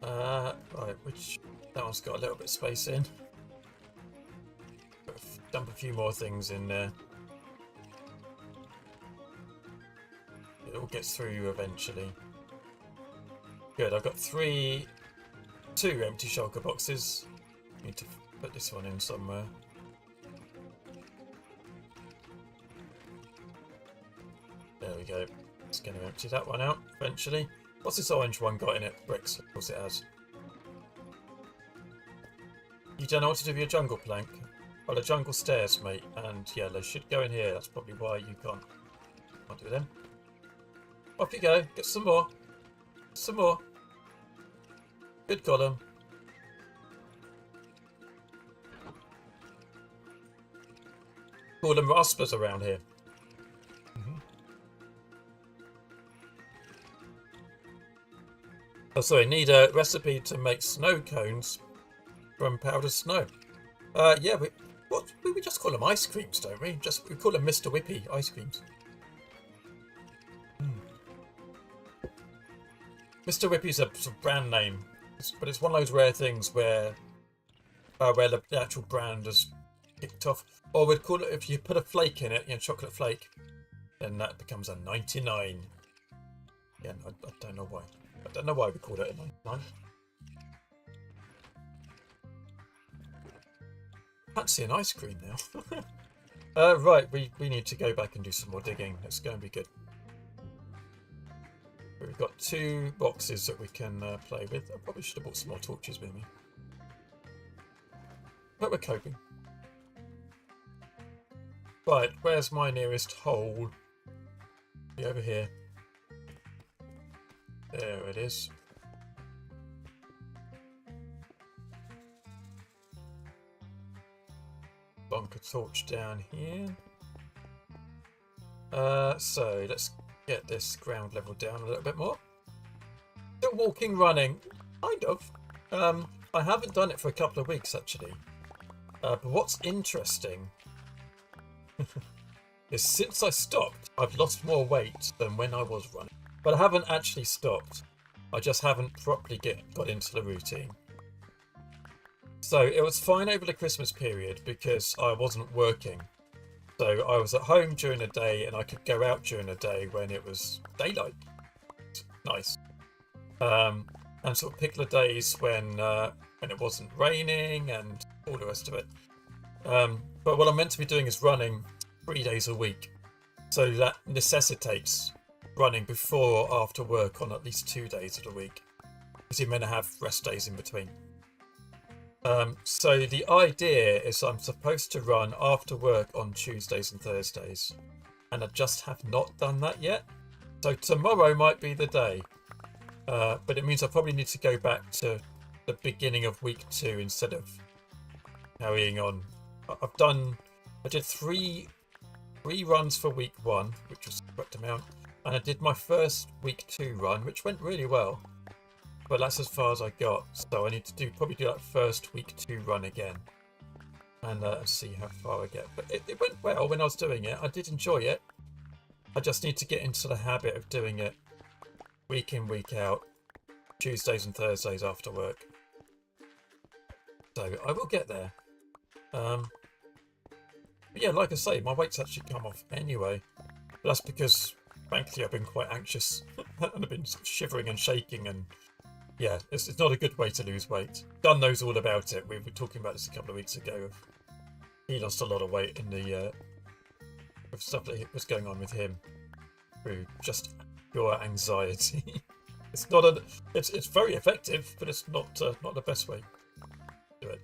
Right, which that one's got a little bit of space in. Dump a few more things in there. It all gets through eventually. Good, I've got two empty shulker boxes. Need to put this one in somewhere. There we go. It's going to empty that one out eventually. What's this orange one got in it? Bricks, of course it has. You don't know what to do with your jungle plank? Well, the jungle stairs, mate, and yeah, they should go in here. That's probably why you can't do them. Off you go. Get some more. Some more. Good column. Call them raspers around here. Oh, sorry, need a recipe to make snow cones from powdered snow. Yeah, we just call them ice creams, don't we? We call them Mr. Whippy ice creams. Mr. Whippy's a sort of brand name, but it's one of those rare things where the actual brand has kicked off. Or we'd call it, if you put a flake in it, chocolate flake, then that becomes a 99. Yeah, I don't know why. I don't know why we called it a 99. Fancy an ice cream now. Right, we need to go back and do some more digging. It's going to be good. We've got 2 boxes that we can play with. I probably should have brought some more torches with me. But we're coping. Right, where's my nearest hole? Be over here. There it is. Bonk a torch down here. So let's get this ground level down a little bit more. Still walking, running, kind of. I haven't done it for a couple of weeks actually. But what's interesting is since I stopped, I've lost more weight than when I was running. But I haven't actually stopped. I just haven't properly got into the routine. So it was fine over the Christmas period because I wasn't working. So I was at home during the day and I could go out during the day when it was daylight. It's nice. And sort of pick the days when it wasn't raining and all the rest of it. But what I'm meant to be doing is running 3 days a week. So that necessitates running before or after work on at least 2 days of the week. Because you're meant to have rest days in between. So the idea is I'm supposed to run after work on Tuesdays and Thursdays. And I just have not done that yet. So tomorrow might be the day. But it means I probably need to go back to the beginning of week 2 instead of carrying on. I did three runs for week 1, which was the correct amount. And I did my first week 2 run, which went really well. But that's as far as I got. So I need to probably do that first week 2 run again. And see how far I get. But it went well when I was doing it. I did enjoy it. I just need to get into the habit of doing it week in, week out. Tuesdays and Thursdays after work. So I will get there. But yeah, like I say, my weight's actually come off anyway. But that's because, frankly, I've been quite anxious. And I've been sort of shivering and shaking and yeah, it's not a good way to lose weight. Dunn knows all about it. We were talking about this a couple of weeks ago. He lost a lot of weight in the with stuff that was going on with him through just pure anxiety. It's very effective, but it's not the best way to do it.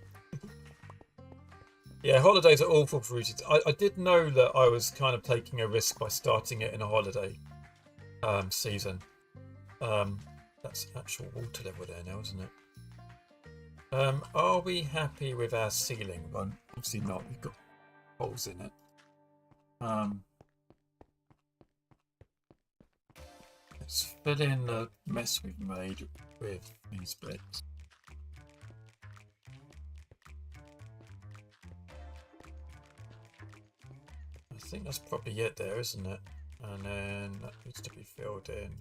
Yeah, holidays are awful for routines. I did know that I was kind of taking a risk by starting it in a holiday season. That's actual water level there now, isn't it? Are we happy with our ceiling one? Obviously not. We've got holes in it. Let's fill in the mess we've made with these bricks. I think that's probably it there, isn't it? And then that needs to be filled in.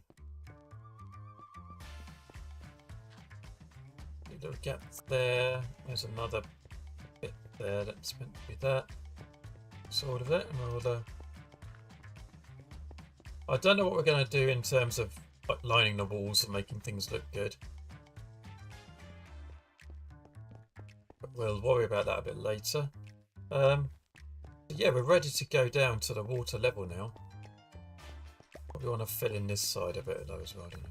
A little gap there. There's another bit there that's meant to be that. Sort of it. Another. I don't know what we're going to do in terms of like lining the walls and making things look good. But we'll worry about that a bit later. Yeah, we're ready to go down to the water level now. Probably want to fill in this side a bit though as well, don't you?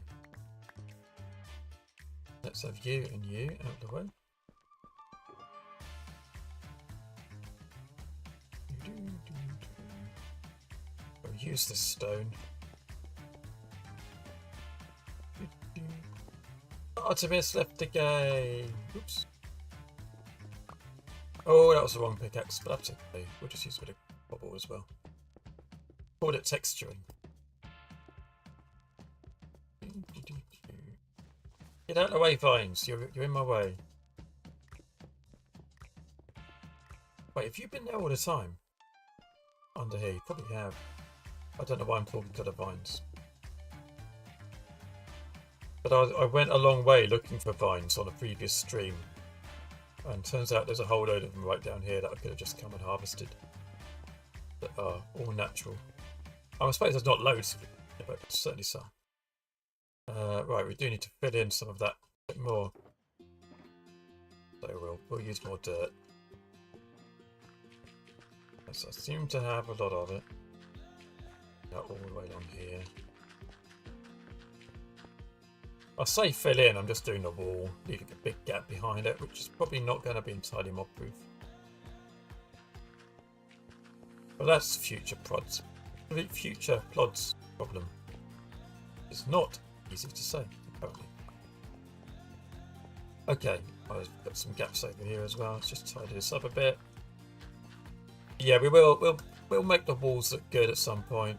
Let's have you and you out of the way. We'll use this stone. Artemis left the game. Oops. Oh, that was the wrong pickaxe, but that's okay. We'll just use a bit of cobble as well. Called it texturing. Get out of the way, vines. You're in my way. Wait, have you been there all the time? Under here, you probably have. I don't know why I'm talking to the vines. But I went a long way looking for vines on a previous stream. And turns out there's a whole load of them right down here that I could have just come and harvested. That are all natural. I suppose there's not loads, but certainly some. Right, we do need to fill in some of that a bit more. So we'll use more dirt. Yes, I seem to have a lot of it. All the way along here. I say fill in, I'm just doing the wall, leaving a big gap behind it, which is probably not going to be entirely mob proof. But that's future plods problem. It's not easy to say, apparently. Okay, I've got some gaps over here as well. Let's just tidy this up a bit. Yeah, we'll make the walls look good at some point.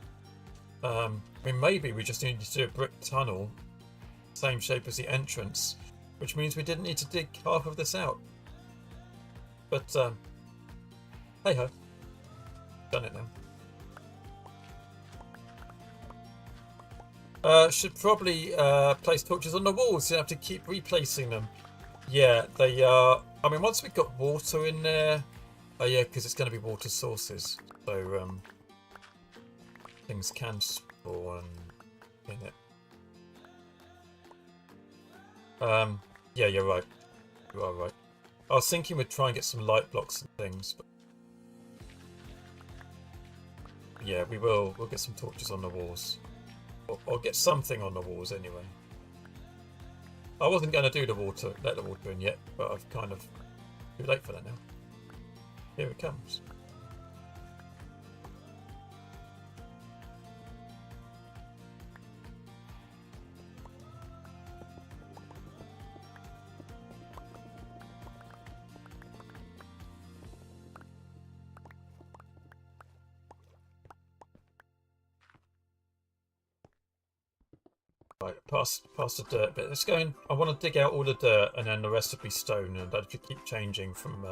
I mean, maybe we just need to do a brick tunnel, same shape as the entrance, which means we didn't need to dig half of this out. But hey ho, done it now. Should probably place torches on the walls. You have to keep replacing them. Yeah, they are. I mean, once we've got water in there, yeah, because it's going to be water sources, so things can spawn in it. Yeah, you're right. You are right. I was thinking we'd try and get some light blocks and things, but yeah, we'll get some torches on the walls, or get something on the walls anyway. I wasn't going to do the water, let the water in yet, but I've kind of too late for that now. Here it comes. Right, past the dirt bit. Let's go in. I want to dig out all the dirt, and then the rest will be stone, and I could keep changing from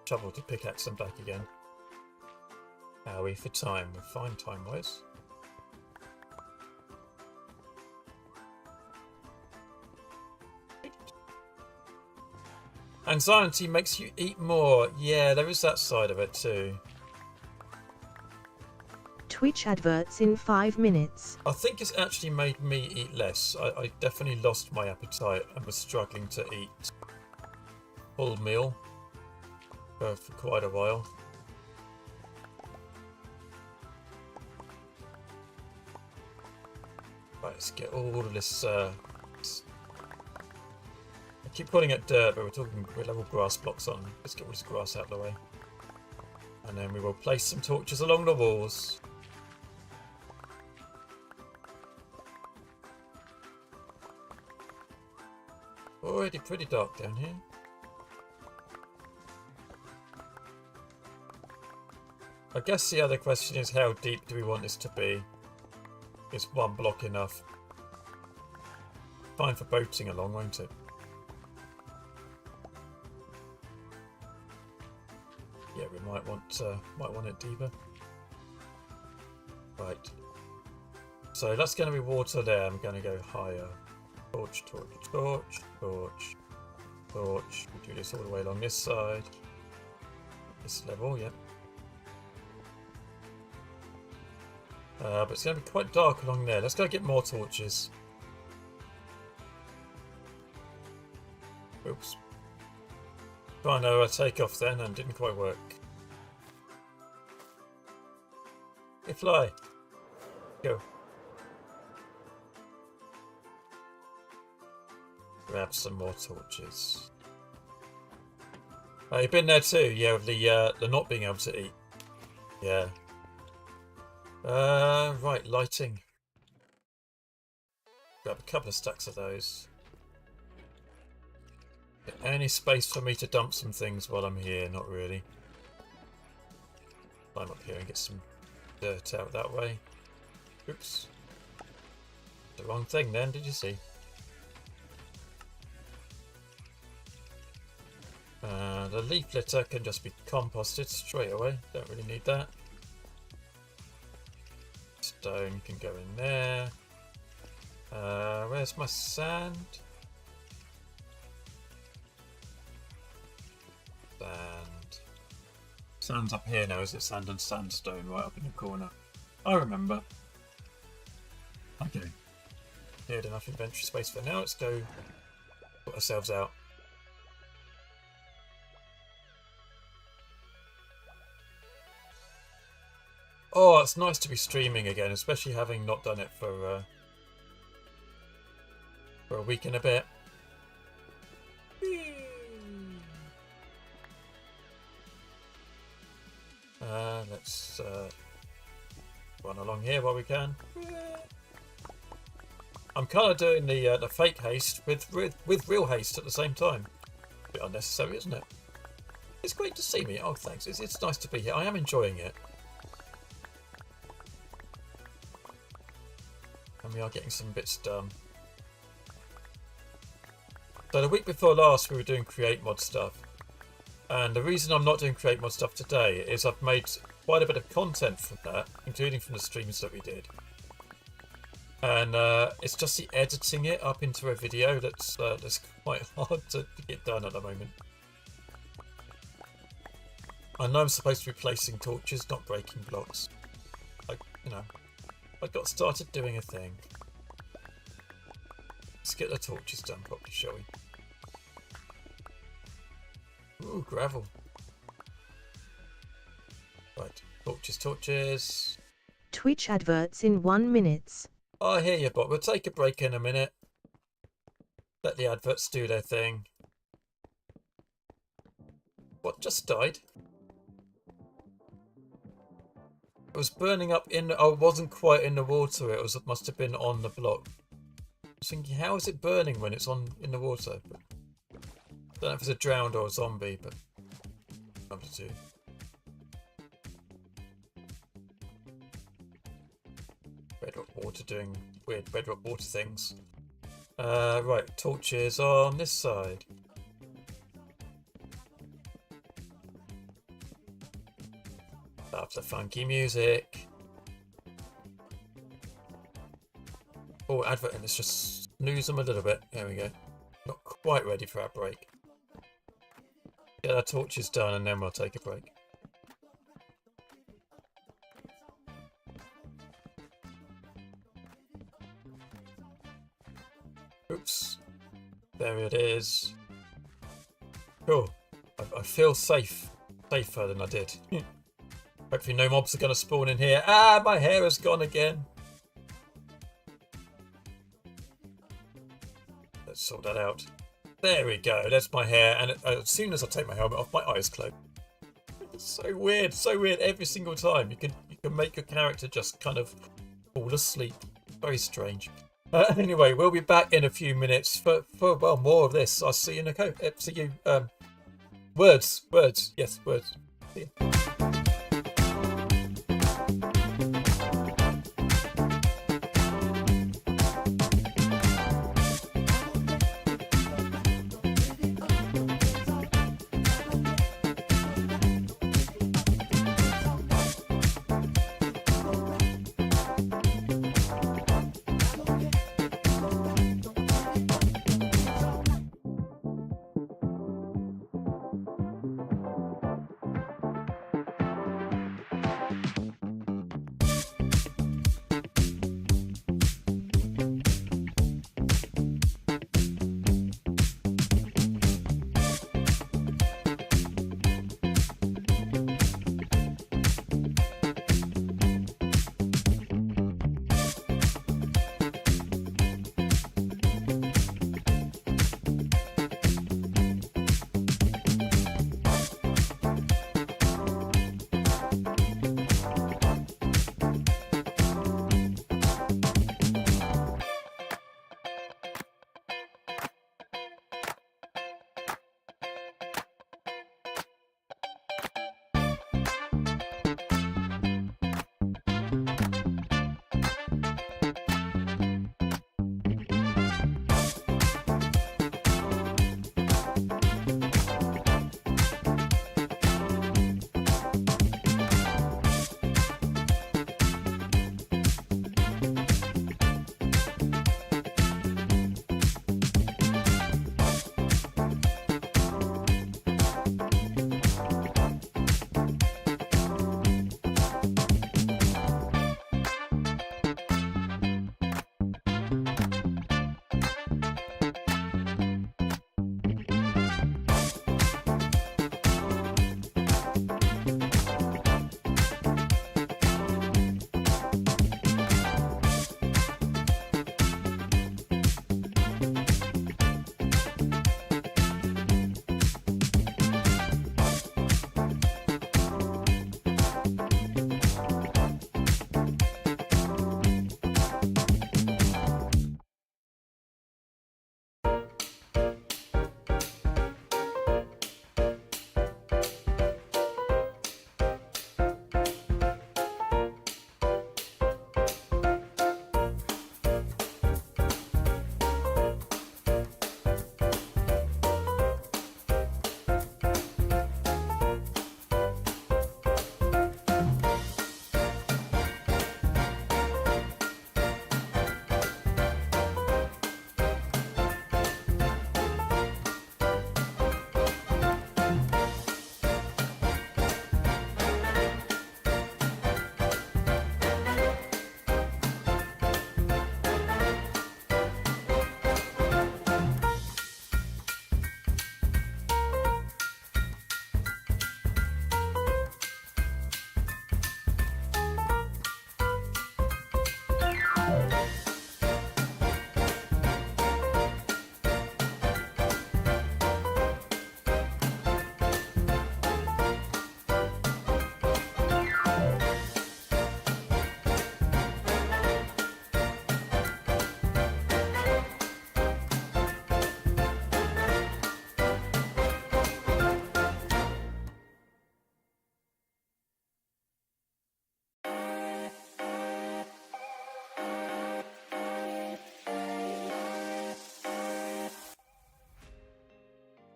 shovel to pickaxe and back again. How are we for time? We're fine time-wise. Anxiety makes you eat more. Yeah, there is that side of it too. Twitch adverts in 5 minutes. I think it's actually made me eat less. I definitely lost my appetite and was struggling to eat full meal for quite a while. Right, let's get all of this. I keep calling it dirt, but we're level grass blocks on. Let's get all this grass out of the way. And then we will place some torches along the walls. Already pretty dark down here. I guess the other question is, how deep do we want this to be? Is one block enough? Fine for boating along, won't it? Yeah, we might want it deeper. Right. So that's going to be water there. I'm going to go higher. Torch, torch, torch, torch, torch. We do this all the way along this side. This level, yeah. But it's going to be quite dark along there. Let's go get more torches. Oops. Trying to take off then and didn't quite work. Hey, fly. Go. Grab some more torches. Oh, you've been there too, yeah, with the not being able to eat. Yeah. Right, lighting. Grab a couple of stacks of those. Any space for me to dump some things while I'm here? Not really. Climb up here and get some dirt out that way. Oops. The wrong thing then, did you see? The leaf litter can just be composted straight away. Don't really need that. Stone can go in there. Where's my sand? Sand. Sand's up here now, is it? Sand and sandstone right up in the corner. I remember. Okay. Cleared enough inventory space for now. Let's go put ourselves out. Oh, it's nice to be streaming again, especially having not done it for a week and a bit. Let's run along here while we can. I'm kind of doing the fake haste with real haste at the same time. A bit unnecessary, isn't it? It's great to see me. Oh, thanks. It's nice to be here. I am enjoying it. And we are getting some bits done. So the week before last we were doing create mod stuff. And the reason I'm not doing create mod stuff today is I've made quite a bit of content from that, including from the streams that we did. And it's just the editing it up into a video that's quite hard to get done at the moment. I know I'm supposed to be placing torches, not breaking blocks. I got started doing a thing. Let's get the torches done properly, shall we? Ooh, gravel. Right, torches, torches. Twitch adverts in 1 minute. I hear you, but we'll take a break in a minute. Let the adverts do their thing. What just died? It was burning up in. Oh, it wasn't quite in the water. It must have been on the block. I was thinking, how is it burning when it's in the water? But I don't know if it's a drowned or a zombie, but one of the two. Bedrock water doing weird bedrock water things. Right, torches on this side. Love the funky music. Oh, advert, and let's just snooze them a little bit. There we go. Not quite ready for our break. Get our torches done and then we'll take a break. Oops. There it is. Cool. I feel safe. Safer than I did. Hopefully no mobs are going to spawn in here. Ah, my hair has gone again. Let's sort that out. There we go. That's my hair. And as soon as I take my helmet off, my eyes close. So weird, so weird. Every single time you can make your character just kind of fall asleep. Very strange. Anyway, we'll be back in a few minutes for well, more of this. I'll see you in a see you. Words. Yes, words. See you.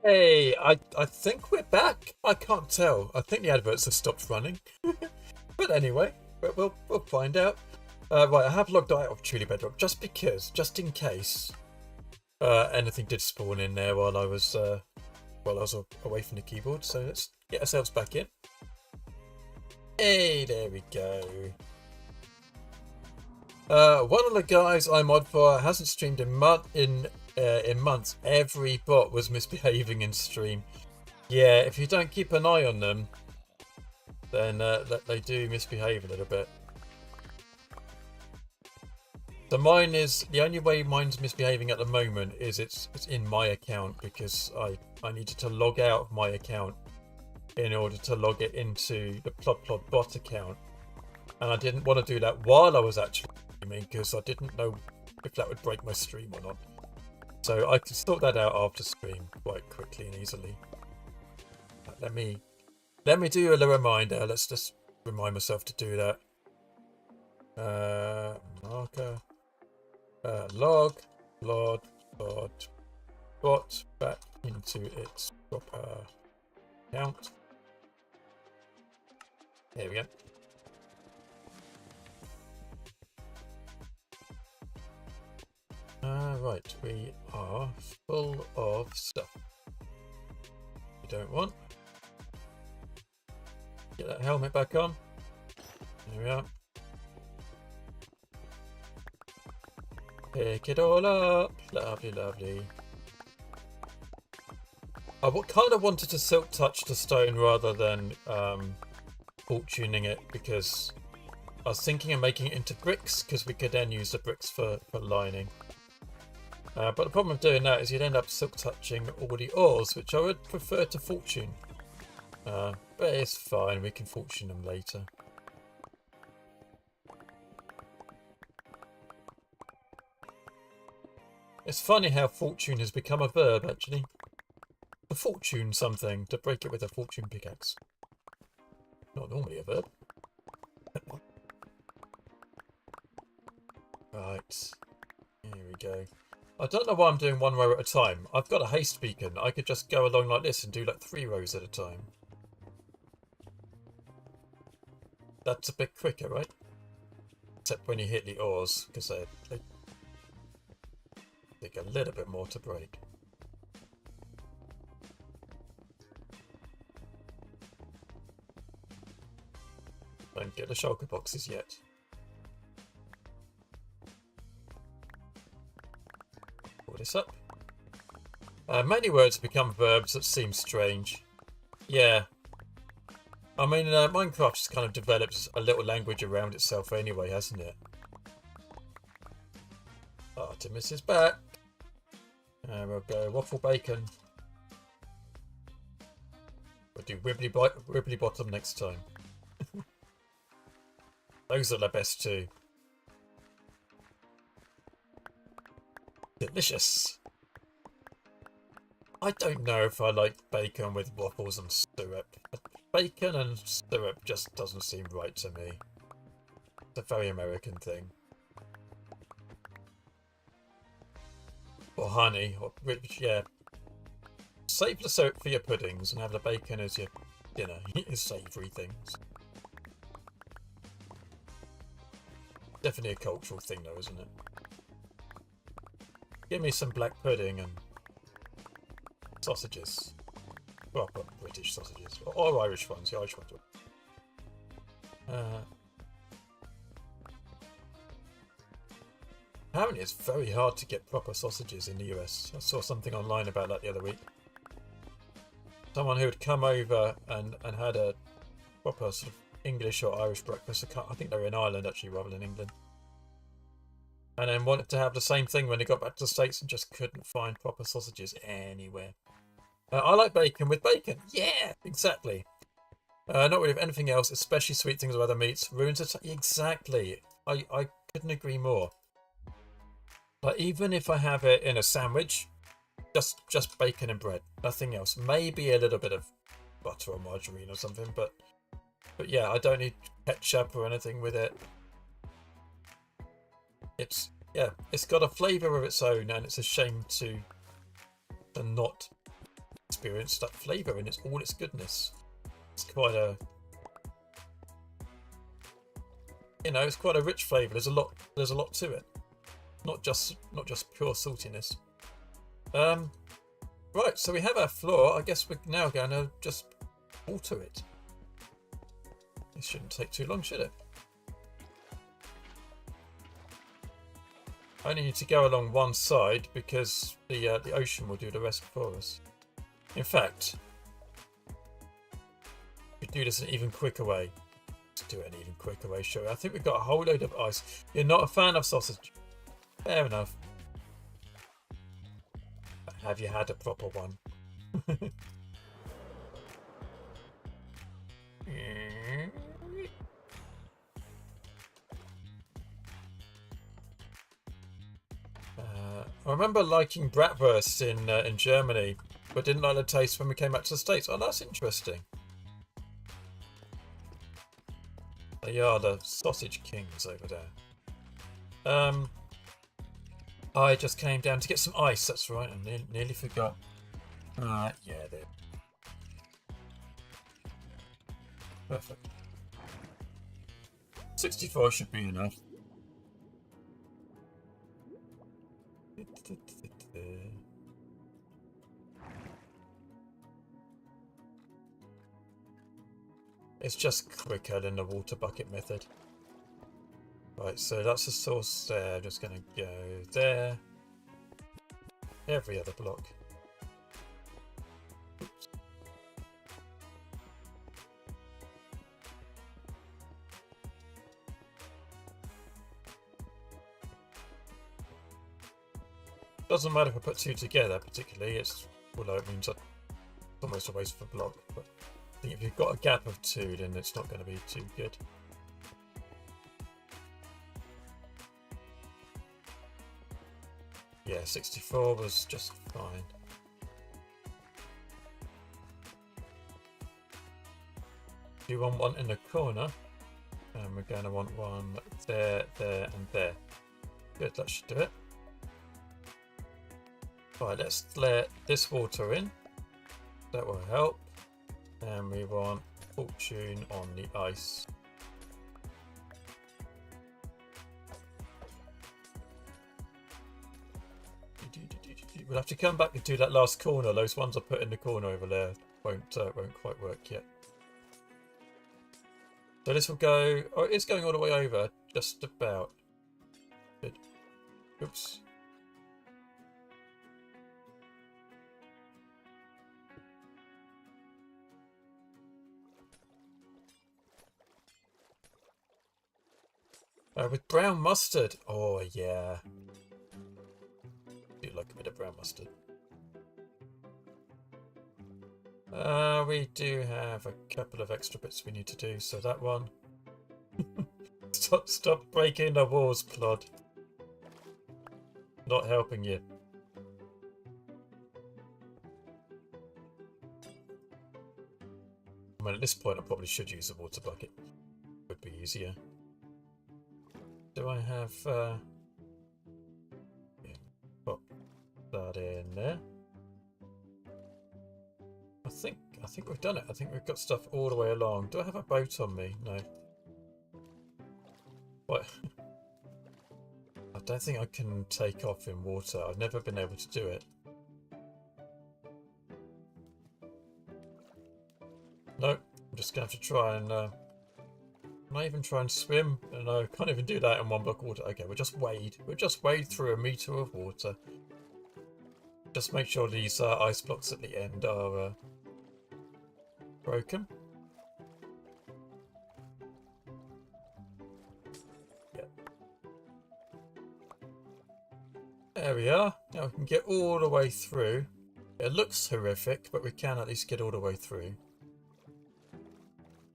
Hey, I think we're back. I can't tell. I think the adverts have stopped running. But anyway, we'll find out. Right, I have logged out of Truly Bedrock just in case anything did spawn in there while I was away from the keyboard. So let's get ourselves back in. Hey, there we go. One of the guys I mod for hasn't streamed in months. Every bot was misbehaving in stream. Yeah, if you don't keep an eye on them, then they do misbehave a little bit. So mine is, the only way mine's misbehaving at the moment is it's in my account, because I needed to log out of my account in order to log it into the Plod bot account. And I didn't want to do that while I was actually streaming because I didn't know if that would break my stream or not. So I could sort that out after stream quite quickly and easily. Let me do a little reminder. Let's just remind myself to do that. Marker. Log bot back into its proper account. There we go. Right, we are full of stuff we don't want. Get that helmet back on. There we are. Pick it all up. Lovely, lovely. I kind of wanted to silk touch the stone rather than fortuning it because I was thinking of making it into bricks because we could then use the bricks for lining. But the problem of doing that is you'd end up silk touching all the ores, which I would prefer to fortune. But it's fine, we can fortune them later. It's funny how fortune has become a verb, actually. To fortune something, to break it with a fortune pickaxe. Not normally a verb. Right. Here we go. I don't know why I'm doing one row at a time. I've got a haste beacon. I could just go along like this and do like 3 rows at a time. That's a bit quicker, right? Except when you hit the ores, because they take a little bit more to break. Don't get the shulker boxes yet. Pull this up. Many words become verbs that seem strange. Yeah. I mean, Minecraft just kind of develops a little language around itself anyway, hasn't it? Artemis is back. And we'll go waffle bacon. We'll do wibbly bottom next time. Those are the best too. Delicious. I don't know if I like bacon with waffles and syrup. Bacon and syrup just doesn't seem right to me. It's a very American thing. Or honey, or yeah. Save the syrup for your puddings and have the bacon as your dinner, your savoury things. Definitely a cultural thing though, isn't it? Give me some black pudding and sausages. Proper British sausages. Or Irish ones, the Irish ones. Apparently it's very hard to get proper sausages in the US. I saw something online about that the other week. Someone who had come over and had a proper sort of English or Irish breakfast. I think they were in Ireland actually rather than England. And then wanted to have the same thing when they got back to the States and just couldn't find proper sausages anywhere. I like bacon with bacon. Yeah, exactly. Not really with anything else, especially sweet things with other meats. Ruins it. Exactly. I couldn't agree more. But even if I have it in a sandwich, just bacon and bread, nothing else. Maybe a little bit of butter or margarine or something, but yeah, I don't need ketchup or anything with it. It's got a flavour of its own, and it's a shame to not experience that flavour in all its goodness. It's quite a, it's quite a rich flavour. There's a lot to it. Not just pure saltiness. Right, so we have our floor. I guess we're now going to just alter it. This shouldn't take too long, should it? I only need to go along one side because the ocean will do the rest for us. In fact, we do this in an even quicker way. Let's do it in an even quicker way, sure. I think we've got a whole load of ice. You're not a fan of sausage. Fair enough. Have you had a proper one? I remember liking bratwurst in Germany, but didn't like the taste when we came back to the States. Oh, that's interesting. They are the sausage kings over there. I just came down to get some ice. That's right. I nearly forgot. Yeah, there. Perfect. 64 should be enough. It's just quicker than the water bucket method. Right, so that's the source there. I'm just going to go there. Every other block. Oops. Doesn't matter if I put two together particularly, although it means that it's almost a waste of a block. But I think if you've got a gap of two, then it's not going to be too good. Yeah, 64 was just fine. You want one in the corner, and we're going to want one there, there, and there. Good, that should do it. Right, let's let this water in. That will help. And we want fortune on the ice. We'll have to come back and do that last corner. Those ones I put in the corner over there won't quite work yet. So this will go. Oh, it's going all the way over, just about. Good. Oops. With brown mustard. Oh yeah. Do like a bit of brown mustard. We do have a couple of extra bits we need to do, so that one. Stop breaking the walls, Plod. Not helping you. I mean, at this point I probably should use a water bucket. Would be easier. Do I have yeah, pop that in there? I think we've done it. I think we've got stuff all the way along. Do I have a boat on me? No. What? I don't think I can take off in water. I've never been able to do it. Nope. I'm just going to have to try and can I even try and swim? No, can't even do that in one block of water. Okay, we'll just wade. We'll just wade through a meter of water. Just make sure these ice blocks at the end are broken. Yep. There we are. Now we can get all the way through. It looks horrific, but we can at least get all the way through.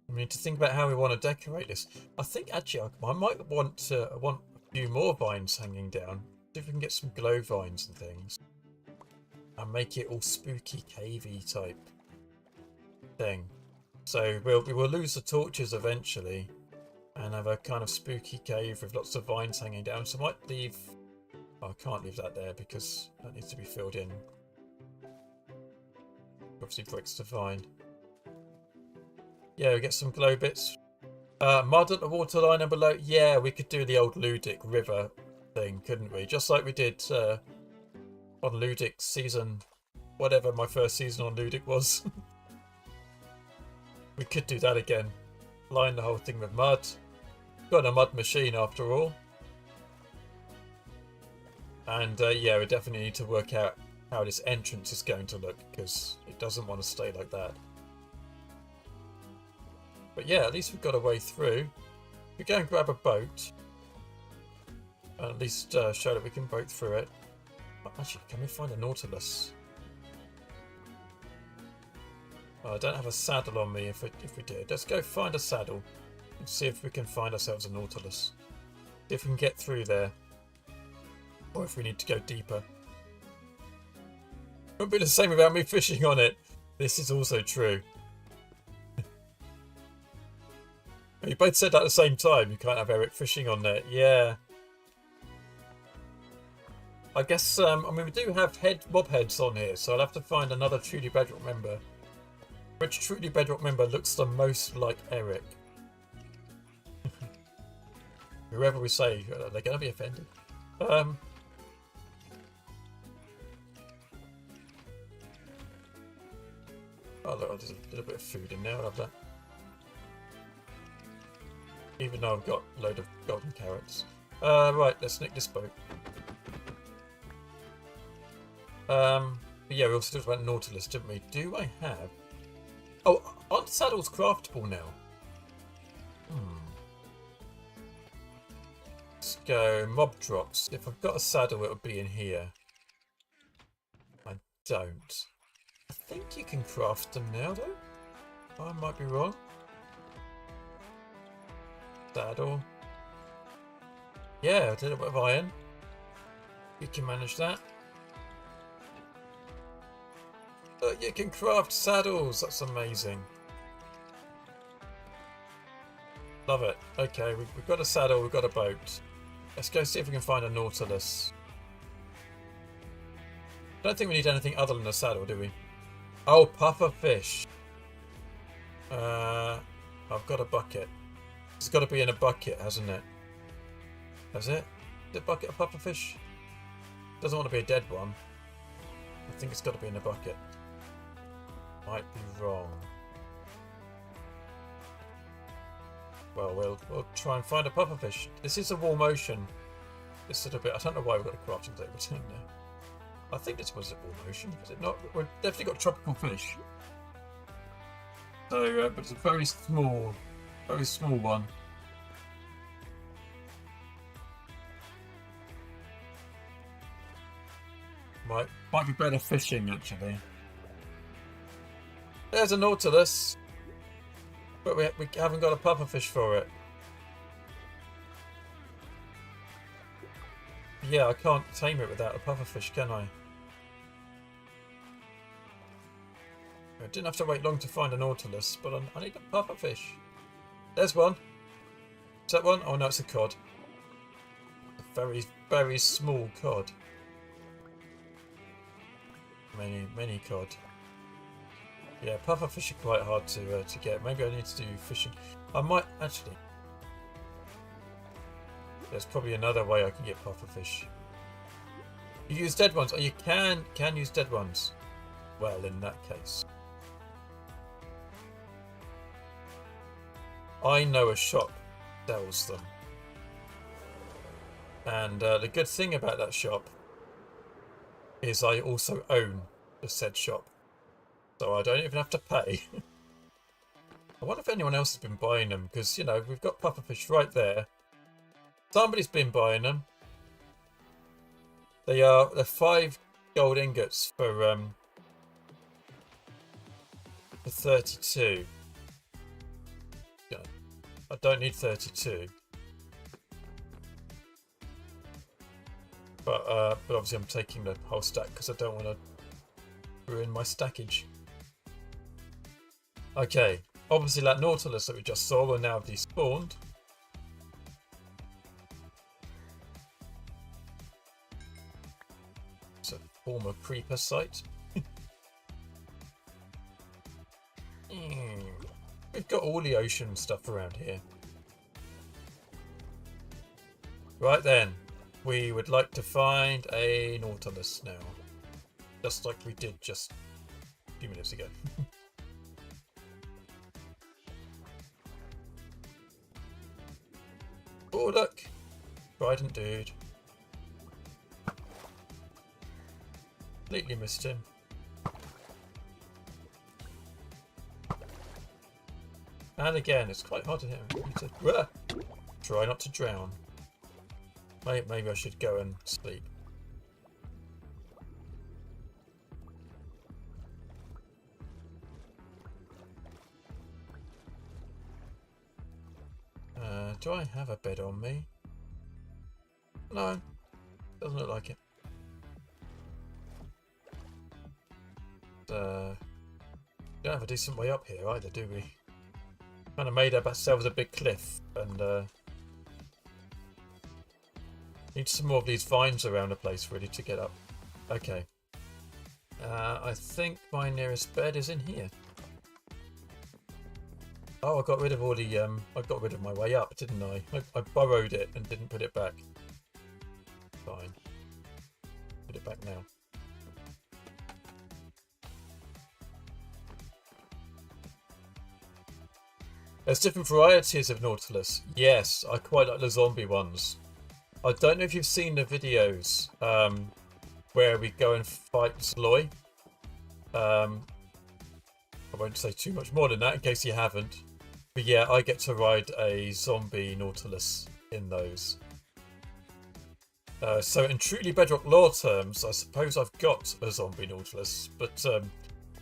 We need to think about how we want to decorate this. I think actually I might want a few more vines hanging down. See if we can get some glow vines and things. And make it all spooky, cavey type thing. So we will lose the torches eventually and have a kind of spooky cave with lots of vines hanging down. So I might leave... Oh, I can't leave that there because that needs to be filled in. Obviously bricks to vine. Yeah, we get some glow bits. Mud at the waterline and below. Yeah, we could do the old Ludic river thing, couldn't we? Just like we did on Ludic season, whatever my first season on Ludic was. We could do that again. Line the whole thing with mud. Got a mud machine after all. And yeah, we definitely need to work out how this entrance is going to look because it doesn't want to stay like that. But yeah, at least we've got a way through. We go and grab a boat. And at least show that we can boat through it. Actually, can we find a Nautilus? Oh, I don't have a saddle on me if we did. Let's go find a saddle and see if we can find ourselves a Nautilus. See if we can get through there. Or if we need to go deeper. It won't be the same without me fishing on it. This is also true. You both said that at the same time. You can't have Eric fishing on there. Yeah. I guess, I mean, we do have mob heads on here, so I'll have to find another Truly Bedrock member. Which Truly Bedrock member looks the most like Eric? Whoever we say, are they going to be offended? Oh look, there's a little bit of food in there. I'll have that. Even though I've got a load of golden carrots. Right, let's nick this boat. But yeah, we also talked about Nautilus, didn't we? Do I have... Oh, aren't saddles craftable now? Let's go mob drops. If I've got a saddle, it'll be in here. I don't. I think you can craft them now, though. I might be wrong. Saddle. Yeah, a little bit of iron. You can manage that. Look, you can craft saddles. That's amazing. Love it. Okay, we've got a saddle. We've got a boat. Let's go see if we can find a Nautilus. I don't think we need anything other than a saddle, do we? Oh, puffer fish. I've got a bucket. It's got to be in a bucket, hasn't it? Has it? Is it a bucket of puffer fish? Doesn't want to be a dead one. I think it's got to be in a bucket. Might be wrong. Well, we'll try and find a puffer fish. This is a warm ocean. This little bit. I don't know why we've got a crafting table down there. I think this was a warm ocean. Is it not? We've definitely got tropical fish. So, but it's a very small one. Might be better fishing actually. There's a Nautilus, but we haven't got a puffer fish for it. Yeah, I can't tame it without a puffer fish, can I? I didn't have to wait long to find a Nautilus, but I need a puffer fish. There's one. Is that one? Oh no, it's a cod. A very, very small cod. Many cod. Yeah, puffer fish are quite hard to get. Maybe I need to do fishing. I might actually. There's probably another way I can get puffer fish. You use dead ones. Oh, you can use dead ones. Well, in that case, I know a shop sells them, and the good thing about that shop is I also own the said shop, so I don't even have to pay. I wonder if anyone else has been buying them, because, you know, we've got pufferfish right there. Somebody's been buying them. They're 5 gold ingots for 32. Yeah, I don't need 32. But obviously I'm taking the whole stack because I don't want to ruin my stackage. Okay, obviously that Nautilus that we just saw will now have despawned. It's a former creeper site. We've got all the ocean stuff around here. Right then. We would like to find a Nautilus now. Just like we did just a few minutes ago. Oh look! Trident dude. Completely missed him. And again, it's quite hard to hit him. Try not to drown. Maybe I should go and sleep. Do I have a bed on me? No, doesn't look like it. Don't have a decent way up here either, do we? Kind of made ourselves a big cliff, and need some more of these vines around the place really to get up. Okay. I think my nearest bed is in here. Oh, I got rid of all the I got rid of my way up, didn't I? I borrowed it and didn't put it back. Fine. Put it back now. There's different varieties of Nautilus. Yes, I quite like the zombie ones. I don't know if you've seen the videos where we go and fight Sloy. I won't say too much more than that in case you haven't. But yeah, I get to ride a zombie Nautilus in those. So in truly Bedrock lore terms, I suppose I've got a zombie Nautilus. But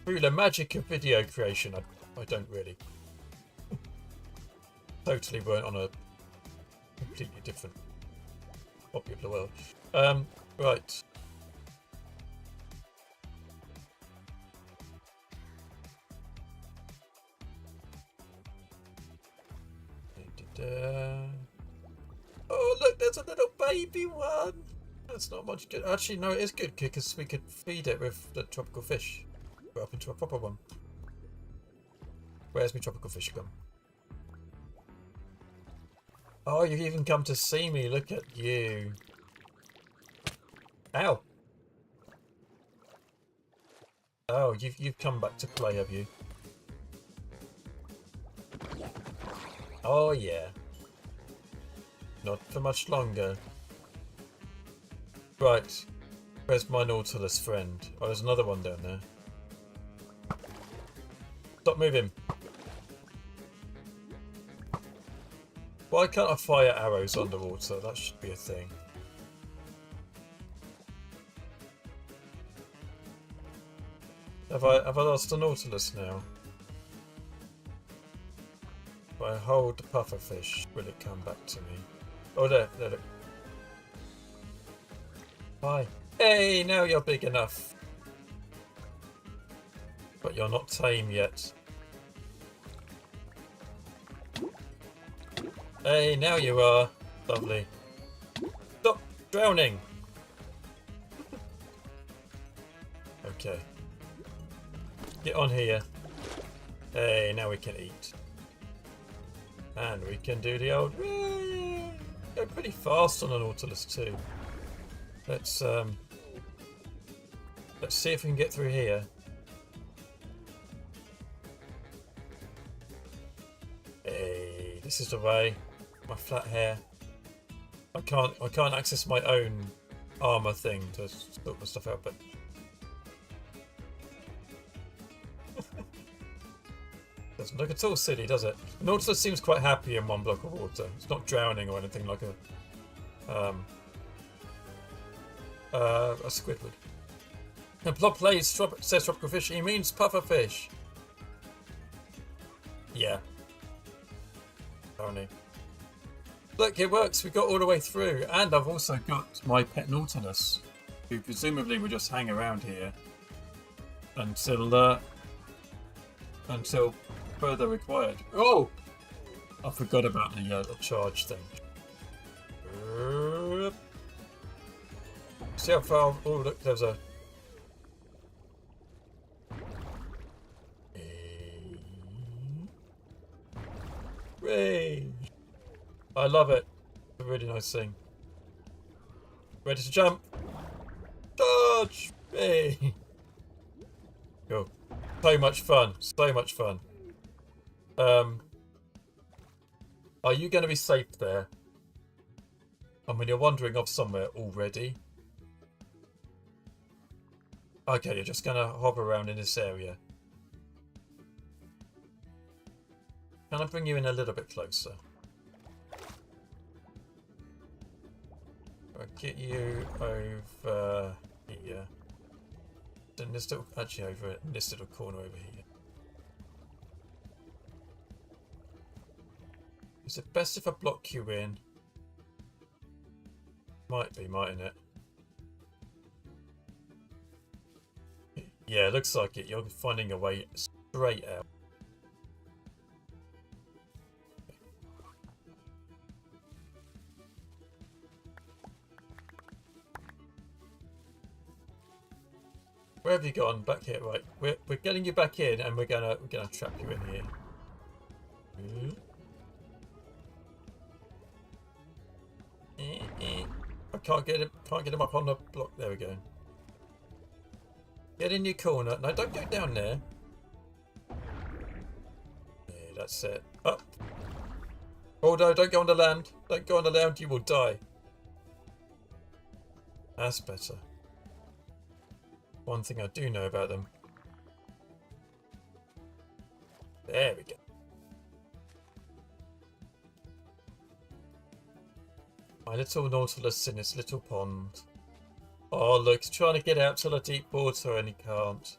through the magic of video creation, I don't really. Totally weren't on a completely different popular world. Right. Oh look, there's a little baby one. That's not much good. Actually, no, it is good because we could feed it with the tropical fish. Grow up into a proper one. Where's my tropical fish gone? Oh, you've even come to see me. Look at you. Ow. Oh, you've come back to play, have you? Oh yeah. Not for much longer. Right. Where's my Nautilus friend? Oh, there's another one down there. Stop moving. Why can't I fire arrows underwater? That should be a thing. Have I lost the Nautilus now? If I hold the pufferfish, will it come back to me? Oh, there, look. Hi. Hey, now you're big enough. But you're not tame yet. Hey, now you are. Lovely. Stop drowning! Okay. Get on here. Hey, now we can eat. And we can do the old... Go pretty fast on an Nautilus too. Let's see if we can get through here. Hey, this is the way. My flat hair. I can't access my own armor thing to sort the stuff out, but doesn't look at all silly, does it? Nautilus seems quite happy in one block of water. It's not drowning or anything like a squidward. And Plop plays says tropical fish. He means pufferfish. Yeah. Only. Look, it works. We got all the way through, and I've also got my pet Nautilus, who presumably will just hang around here until further required. Oh, I forgot about the charge thing. See how far? Oh, look, there's a. Range. I love it. It's a really nice thing. Ready to jump? Charge! Hey! Cool. So much fun. So much fun. Are you going to be safe there? I mean, you're wandering off somewhere already. Okay, you're just going to hover around in this area. Can I bring you in a little bit closer? I'll get you over here. In this little, actually over in this little corner over here. Is it best if I block you in? Might be, mightn't it? Yeah, looks like it. You're finding a way straight out. Where have you gone? Back here, right? We're getting you back in, and we're gonna trap you in here. I can't get him up on the block. There we go. Get in your corner. No, don't go down there. Yeah, that's it. Up. Oh no, don't go on the land. Don't go on the land, you will die. That's better. One thing I do know about them. There we go. My little Nautilus in his little pond. Oh look, he's trying to get out to the deep water and he can't.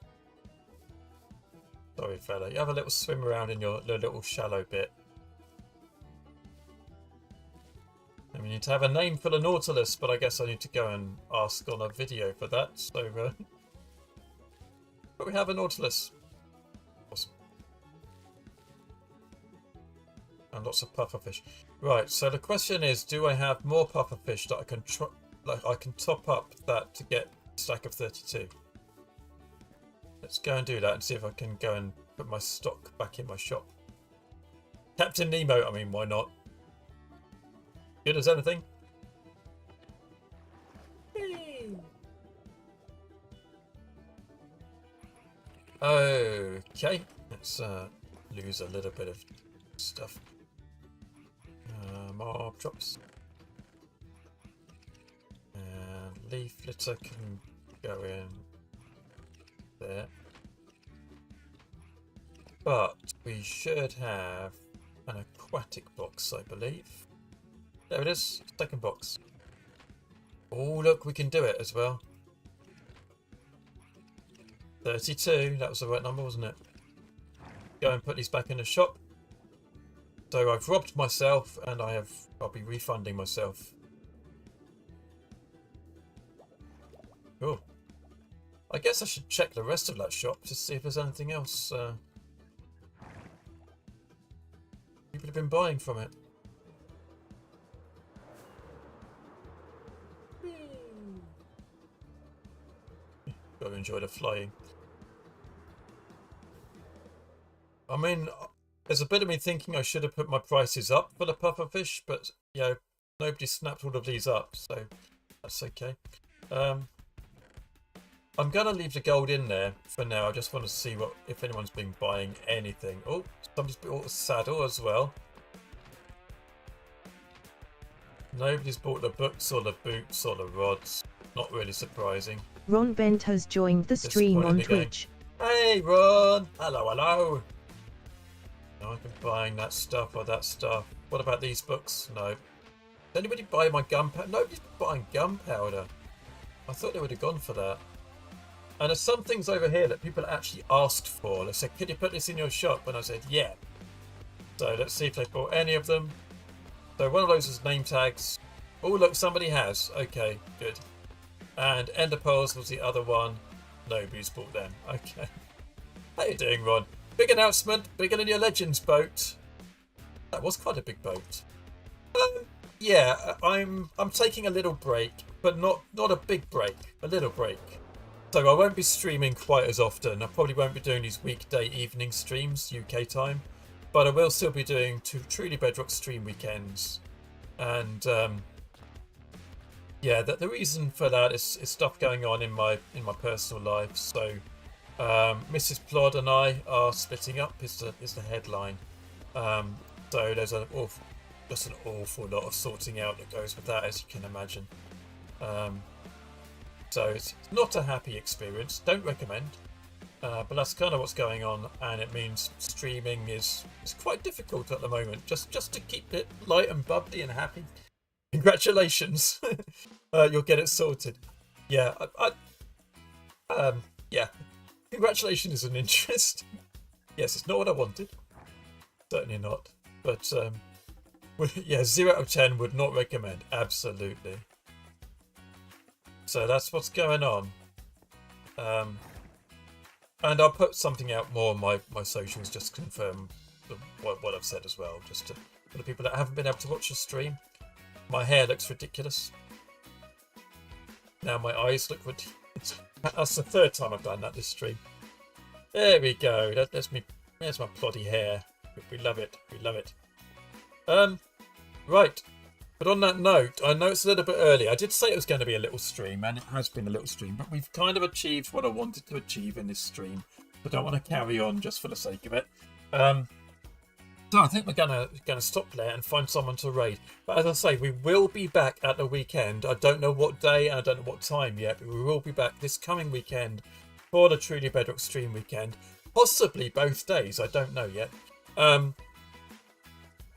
Sorry fella, you have a little swim around in your little shallow bit. I mean, you need to have a name for the Nautilus, but I guess I need to go and ask on a video for that, so... But we have a Nautilus. Awesome. And lots of pufferfish. Right, so the question is, do I have more pufferfish that I can top up that to get a stack of 32? Let's go and do that and see if I can go and put my stock back in my shop. Captain Nemo, I mean, why not? Good as anything. Okay, let's lose a little bit of stuff. Mob drops. And leaf litter can go in there. But we should have an aquatic box, I believe. There it is, second box. Oh look, we can do it as well. 32, that was the right number, wasn't it? Go and put these back in the shop. So I've robbed myself and I'll be refunding myself. Cool. I guess I should check the rest of that shop to see if there's anything else people have been buying from it. Gotta enjoy the flying. I mean, there's a bit of me thinking I should have put my prices up for the pufferfish, but you know, nobody snapped all of these up, so that's okay. I'm gonna leave the gold in there for now. I just want to see if anyone's been buying anything. Oh, somebody's bought a saddle as well. Nobody's bought the books or the boots or the rods. Not really surprising. Ron Bent has joined the stream on Twitch. Hey Ron! Hello, hello! No, I've been buying that stuff or that stuff. What about these books? No. Did anybody buy my gunpowder? Nobody's buying gunpowder. I thought they would have gone for that. And there's some things over here that people actually asked for. They said, could you put this in your shop? And I said, yeah. So let's see if they bought any of them. So one of those is name tags. Oh look, somebody has. Okay, good. And ender pearls was the other one. Nobody's bought them. Okay. How you doing, Ron? Big announcement. Bigger than your Legends boat. That was quite a big boat. Yeah, I'm taking a little break, but not a big break. A little break. So I won't be streaming quite as often. I probably won't be doing these weekday evening streams, UK time. But I will still be doing 2 Truly Bedrock stream weekends. And yeah, the reason for that is stuff going on in my personal life. So Mrs. Plod and I are splitting up is the headline. So there's just an awful lot of sorting out that goes with that, as you can imagine. So it's not a happy experience. Don't recommend. But that's kind of what's going on, and it means streaming is quite difficult at the moment. Just to keep it light and bubbly and happy. Congratulations, you'll get it sorted. Yeah, yeah. Congratulations is an interest. Yes, it's not what I wanted. Certainly not. But Yeah, 0 out of 10 would not recommend. Absolutely. So that's what's going on. And I'll put something out more on my socials just to confirm what I've said as well. Just for the people that haven't been able to watch the stream. My hair looks ridiculous. Now my eyes look ridiculous. That's the third time I've done that this stream. There we go. There's my ploddy hair. We love it. We love it. Right. But on that note, I know it's a little bit early. I did say it was going to be a little stream, and it has been a little stream, but we've kind of achieved what I wanted to achieve in this stream. I don't want to carry on just for the sake of it. So I think we're gonna stop there and find someone to raid. But as I say, we will be back at the weekend. I don't know what day and I don't know what time yet, but we will be back this coming weekend for the Truly Bedrock stream weekend. Possibly both days, I don't know yet.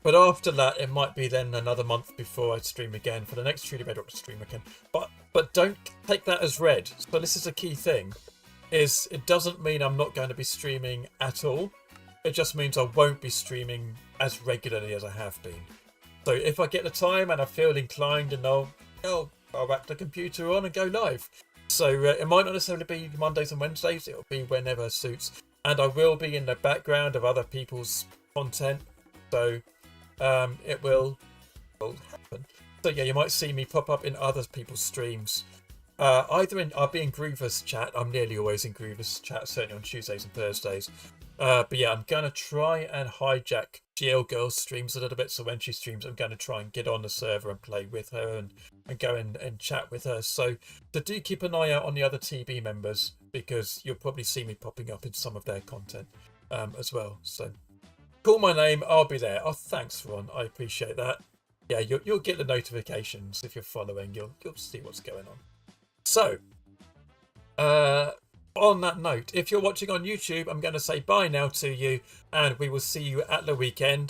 But after that, it might be then another month before I stream again for the next Truly Bedrock stream again. But don't take that as read. So this is a key thing, is it doesn't mean I'm not going to be streaming at all. It just means I won't be streaming as regularly as I have been. So if I get the time and I feel inclined, and I'll whack the computer on and go live. So it might not necessarily be Mondays and Wednesdays. It'll be whenever suits. And I will be in the background of other people's content. So it will happen. So yeah, you might see me pop up in other people's streams. I'll be in Groover's chat. I'm nearly always in Groover's chat, certainly on Tuesdays and Thursdays. But yeah, I'm going to try and hijack GL Girl's streams a little bit. So when she streams, I'm going to try and get on the server and play with her and go and chat with her. So do keep an eye out on the other TB members, because you'll probably see me popping up in some of their content as well. So call my name, I'll be there. Oh, thanks, Ron. I appreciate that. Yeah, you'll get the notifications if you're following. You'll see what's going on. So, on that note, if you're watching on YouTube, I'm going to say bye now to you, and we will see you at the weekend.